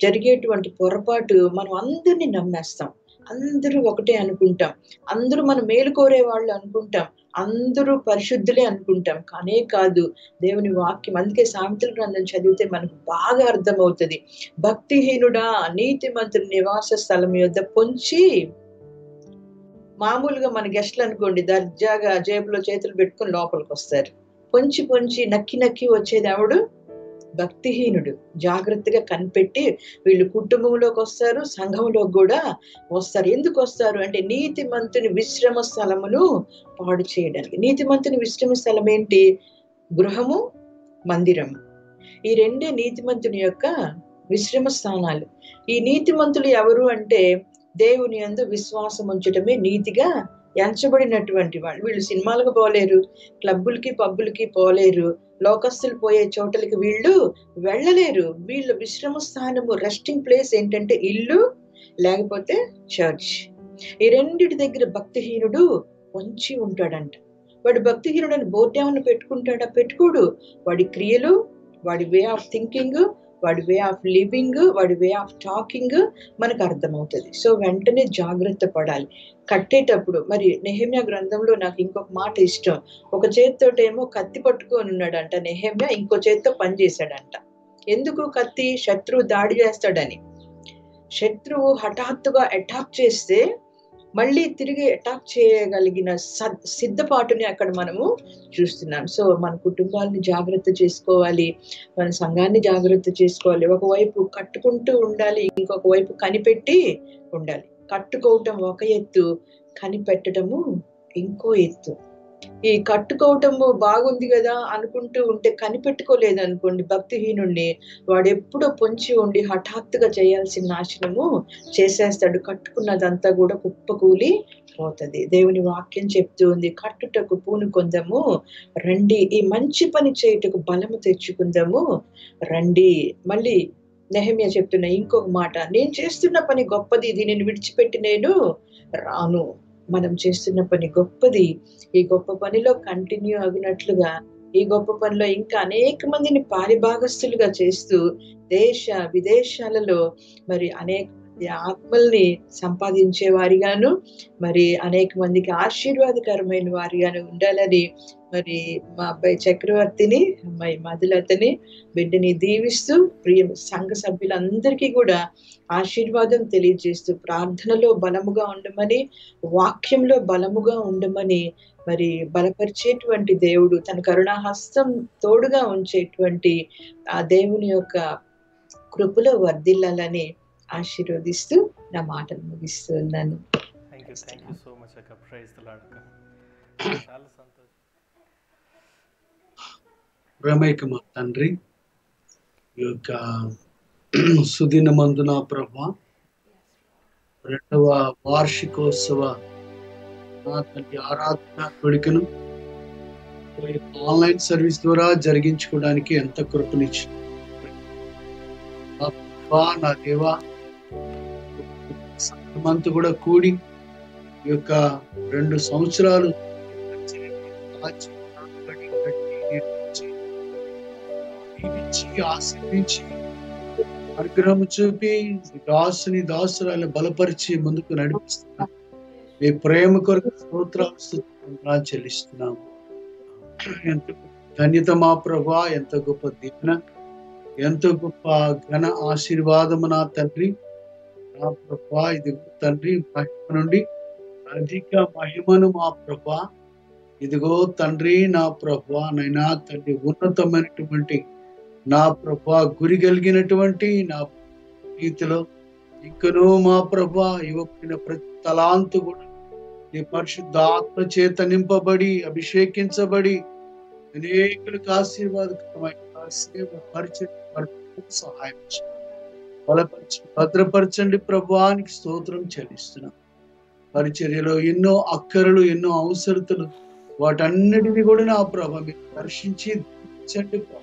జరిగేటువంటి పొరపాటు, మనం అందరినీ నమ్మేస్తాం, అందరూ ఒకటే అనుకుంటాం, అందరూ మనం మేలు కోరే వాళ్ళు అనుకుంటాం, అందరూ పరిశుద్ధులే అనుకుంటాం. కానే కాదు. దేవుని వాక్యం, అందుకే సామెతల గ్రంథం చదివితే మనకు బాగా అర్థమవుతుంది. భక్తిహీనుడా నీతిమంతుని నివాస స్థలం యొద్ద పొంచి, మామూలుగా మన గెస్ట్లు అనుకోండి, దర్జాగా జేబులో చేతులు పెట్టుకుని లోపలికి వస్తారు. పొంచి పొంచి నక్కి నక్కి వచ్చేది ఎవడు? భక్తిహీనుడు. జాగ్రత్తగా కనిపెట్టి వీళ్ళు కుటుంబంలోకి వస్తారు, సంఘంలోకి కూడా వస్తారు. ఎందుకు వస్తారు అంటే నీతిమంతుని విశ్రమ స్థలమును పాడు చేయడానికి. నీతిమంతుని విశ్రమ స్థలం ఏంటి? గృహము, మందిరము. ఈ రెండే నీతిమంతుని యొక్క విశ్రమ స్థానాలు. ఈ నీతిమంతులు ఎవరు అంటే దేవుని యందు విశ్వాసం ఉంచటమే నీతిగా ఎంచబడినటువంటి వాళ్ళు. వీళ్ళు సినిమాలకు పోలేరు, క్లబ్బులకి పబ్బులకి పోలేరు, లోకస్తులు పోయే చోటలకి వీళ్ళు వెళ్ళలేరు. వీళ్ళ విశ్రమ స్థానము, రెస్టింగ్ ప్లేస్ ఏంటంటే ఇల్లు లేకపోతే చర్చ్. ఈ రెండిటి దగ్గర భక్తిహీనుడు పొంచి ఉంటాడంట. వాడు భక్తిహీనుడు అని బోర్డు ఏమన్నా పెట్టుకుంటాడా? పెట్టుకోడు. వాడి క్రియలు, వాడి వే ఆఫ్ థింకింగ్, వాడి వే ఆఫ్ లివింగ్, వాడి వే ఆఫ్ టాకింగ్ మనకు అర్థమవుతుంది. సో వెంటనే జాగ్రత్త పడాలి కట్టేటప్పుడు. మరి నెహెమ్యా గ్రంథంలో నాకు ఇంకొక మాట ఇష్టం. ఒక చేత్తోటేమో కత్తి పట్టుకొని ఉన్నాడంట నెహెమ్యా, ఇంకో చేత్తో పని చేశాడంట. ఎందుకు కత్తి? శత్రువు దాడి చేస్తాడని. శత్రువు హఠాత్తుగా అటాక్ చేస్తే మళ్ళీ తిరిగి అటాక్ చేయగలిగిన సిద్ధపాటుని అక్కడ మనము చూస్తున్నాం. సో మన కుటుంబాన్ని జాగ్రత్త చేసుకోవాలి, మన సంఘాన్ని జాగ్రత్త చేసుకోవాలి. ఒకవైపు కట్టుకుంటూ ఉండాలి, ఇంకొక వైపు కనిపెట్టి ఉండాలి. కట్టుకోవటం ఒక ఎత్తు, కనిపెట్టడము ఇంకో ఎత్తు. ఈ కట్టుకోవటము బాగుంది కదా అనుకుంటూ ఉంటే కనిపెట్టుకోలేదు అనుకోండి భక్తిహీనుణ్ణి, వాడు ఎప్పుడో పొంచి ఉండి హఠాత్తుగా చేయాల్సిన నాశనము చేసేస్తాడు. కట్టుకున్నదంతా కూడా కుప్పకూలి పోతుంది. దేవుని వాక్యం చెప్తూ ఉంది, కట్టుటకు పూనుకొందము రండి, ఈ మంచి పని చేయుటకు బలము తెచ్చుకుందాము రండి. మళ్ళీ నెహెమ్యా చెప్తున్న ఇంకొక మాట, నేను చేస్తున్న పని గొప్పది, ఇది నేను విడిచిపెట్టి నేను రాను. మనం చేస్తున్న పని గొప్పది. ఈ గొప్ప పనిలో కంటిన్యూ అగినట్లుగా, ఈ గొప్ప పనిలో ఇంకా అనేక మందిని పారిభాగస్తులుగా చేస్తూ దేశ విదేశాలలో మరి అనేక ఆత్మల్ని సంపాదించే వారిగాను, మరి అనేక మందికి ఆశీర్వాదకరమైన వారిగాను ఉండాలని మరి మా అబ్బాయి చక్రవర్తిని, అమ్మాయి మధులతని, బిడ్డని దీవిస్తూ ప్రియ సంఘ సభ్యులందరికీ కూడా ఆశీర్వాదం తెలియజేస్తూ ప్రార్థనలో బలముగా ఉండమని, వాక్యంలో బలముగా ఉండమని, మరి బలపరిచేటువంటి దేవుడు, తన కరుణాహస్తం తోడుగా ఉంచేటువంటి ఆ దేవుని యొక్క కృపలో వర్ధిల్లాలని ఆశీర్వదిస్తూ నా మాటలు ముగిస్తున్నాను. ప్రేమైక మా తండ్రి, ఈ యొక్క సుదినమందున ప్రభా 2వ వార్షికోత్సవ నా తండ్రి ఆరాధన కొడుకును ఆన్లైన్ సర్వీస్ ద్వారా జరిగించుకోవడానికి ఎంత కృపనిచ్చి నా దేవా సంఘమంతా కూడా కూడి ఈ యొక్క 2 సంవత్సరాలు ఆశ్రయించి అనుగ్రహం చూపి దాసుని దాసురాలను బలపరిచి ముందుకు నడిపిస్తున్నాం. మీ ప్రేమ కొరకు స్తోత్రాలు చెల్లిస్తున్నాము. ఎంత ధన్యత మా ప్రభా, ఎంత గొప్ప దీవెన, ఎంతో గొప్ప ఘన ఆశీర్వాదము నా తండ్రి. నా ప్రభా ఇది తండ్రి మహిమ నుండి అధిక మహిమను మా ప్రభా ఇదిగో తండ్రి నా ప్రభా నైనా తండ్రి ఉన్నతమైనటువంటి నా ప్రభా గురి కలిగినటువంటి నా రీతిలో ఇంకనూ మా ప్రభా ఇవ్వబడిన ప్రతి తలాంతు కూడా నీ పరిశుద్ధ ఆత్మ చేత నింపబడి అభిషేకించబడి అనేకులకు ఆశీర్వాదకరమైన సేవ పరిచయం సహాయం బలపరచండి, భద్రపరచండి ప్రభానికి స్తోత్రం చెల్లిస్తున్నాం. పరిచర్యలో ఎన్నో అక్కరలు, ఎన్నో అవసరతలు, వాటన్నిటిని కూడా నా ప్రభా మీరు దర్శించి ప్రభా.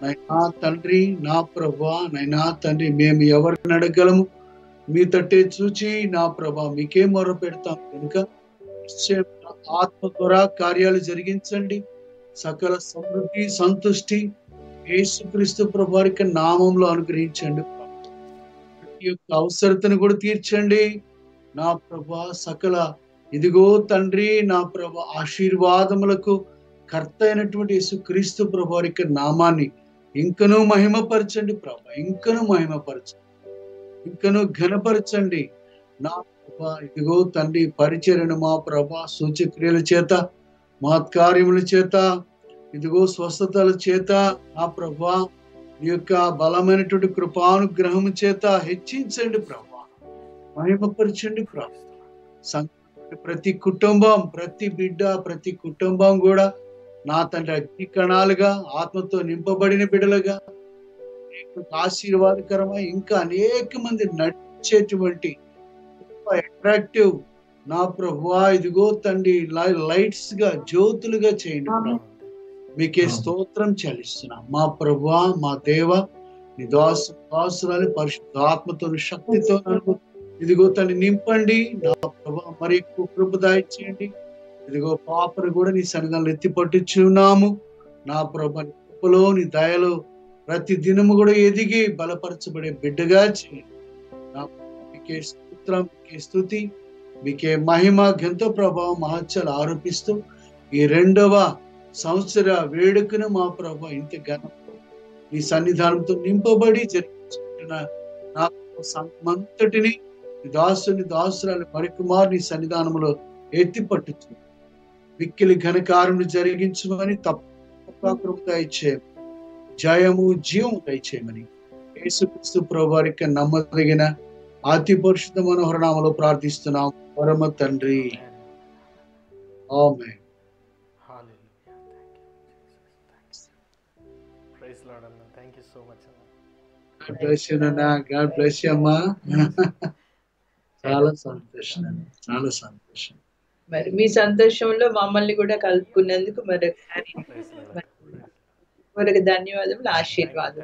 నైనా తండ్రి నా ప్రభా, నైనా తండ్రి మేము ఎవరిని అడగలము మీ తట్టే చూచి నా ప్రభా మీకే మొర పెడతాం కనుక ఆత్మ ద్వారా కార్యాలు జరిగించండి. సకల సమృద్ధి సంతుష్టి యేసుక్రీస్తు ప్రభువారికి నామంలో అనుగ్రహించండి. ప్రతి ఒక్క అవసరతను కూడా తీర్చండి నా ప్రభా. సకల ఇదిగో తండ్రి నా ప్రభా ఆశీర్వాదములకు కర్త అయినటువంటి యేసుక్రీస్తు ప్రభువారికి నామాన్ని ఇంకనూ మహిమపరచండి ప్రభా, ఇంకనూ మహిమపరచండి, ఇంకనూ ఘనపరచండి నా ప్రభా. ఇదిగో తండ్రి పరిచర్యను మా ప్రభా సూచక్రియల చేత, మహత్కార్యముల చేత, ఇదిగో స్వస్థతల చేత నా ప్రభా ఈ యొక్క బలమైనటువంటి కృపానుగ్రహము చేత హెచ్చించండి ప్రభా, మహిమపరచండి ప్రభా. ప్రతి కుటుంబం, ప్రతి బిడ్డ, ప్రతి కుటుంబం కూడా నా తండ్రి అగ్ని కణాలుగా ఆత్మతో నింపబడిన బిడ్డలుగా ఆశీర్వాదకరమై ఇంకా అనేక మంది నడిచేటువంటి అట్రాక్టివ్ నా ప్రభువా ఇదిగో తండ్రి లైట్స్ గా జ్యోతులుగా చేయండి. మీకే స్తోత్రం చెల్లిస్తున్నాం మా ప్రభువా, మా దేవ. నీ దాసురాలు పరిశుద్ధ ఆత్మతో శక్తితో ఇదిగో తండ్రి నింపండి నా ప్రభా. మరి ఎక్కువ కృప దయచేయండి. ఇదిగో పాపను కూడా నీ సన్నిధానంలో ఎత్తి పట్టుచున్నాము నా ప్రభా. నీ కృపలో నీ దయలో ప్రతి దినము కూడా ఎదిగి బలపరచబడే బిడ్డగా చేయండి నా. మీకే స్తోత్రం, మీకే స్తుతి, మీకే మహిమ, గంత ప్రభావం మహత్యాలు ఆరోపిస్తూ ఈ 2వ సంవత్సర వేడుకను మా ప్రభా ఇంత ఘనంతో నీ సన్నిధానంతో నింపబడి జరిగించుకుంటున్న నా సంఘమంతటిని దాసుని దాసురాలు మరికుమార్ నీ సన్నిధానంలో ఎత్తి పట్టుచు మిక్కిలి ఘనకార్యములు జరిగించమని తప్ప దయచేయమని, జయము జీవము దయచేయమని యేసుక్రీస్తు ప్రభువారికి నమ్మదగిన అతి పరిశుద్ధ మనోహర నామములో ప్రార్థిస్తున్నాం పరమ తండ్రి, ఆమేన్. God bless you, Nana. God bless you, అమ్మా. చాలా సంతోషం, చాలా సంతోషం. మరి మీ సంతోషంలో మమ్మల్ని కూడా కలుపుకున్నందుకు మరొక ధన్యవాదములు, ఆశీర్వాదం.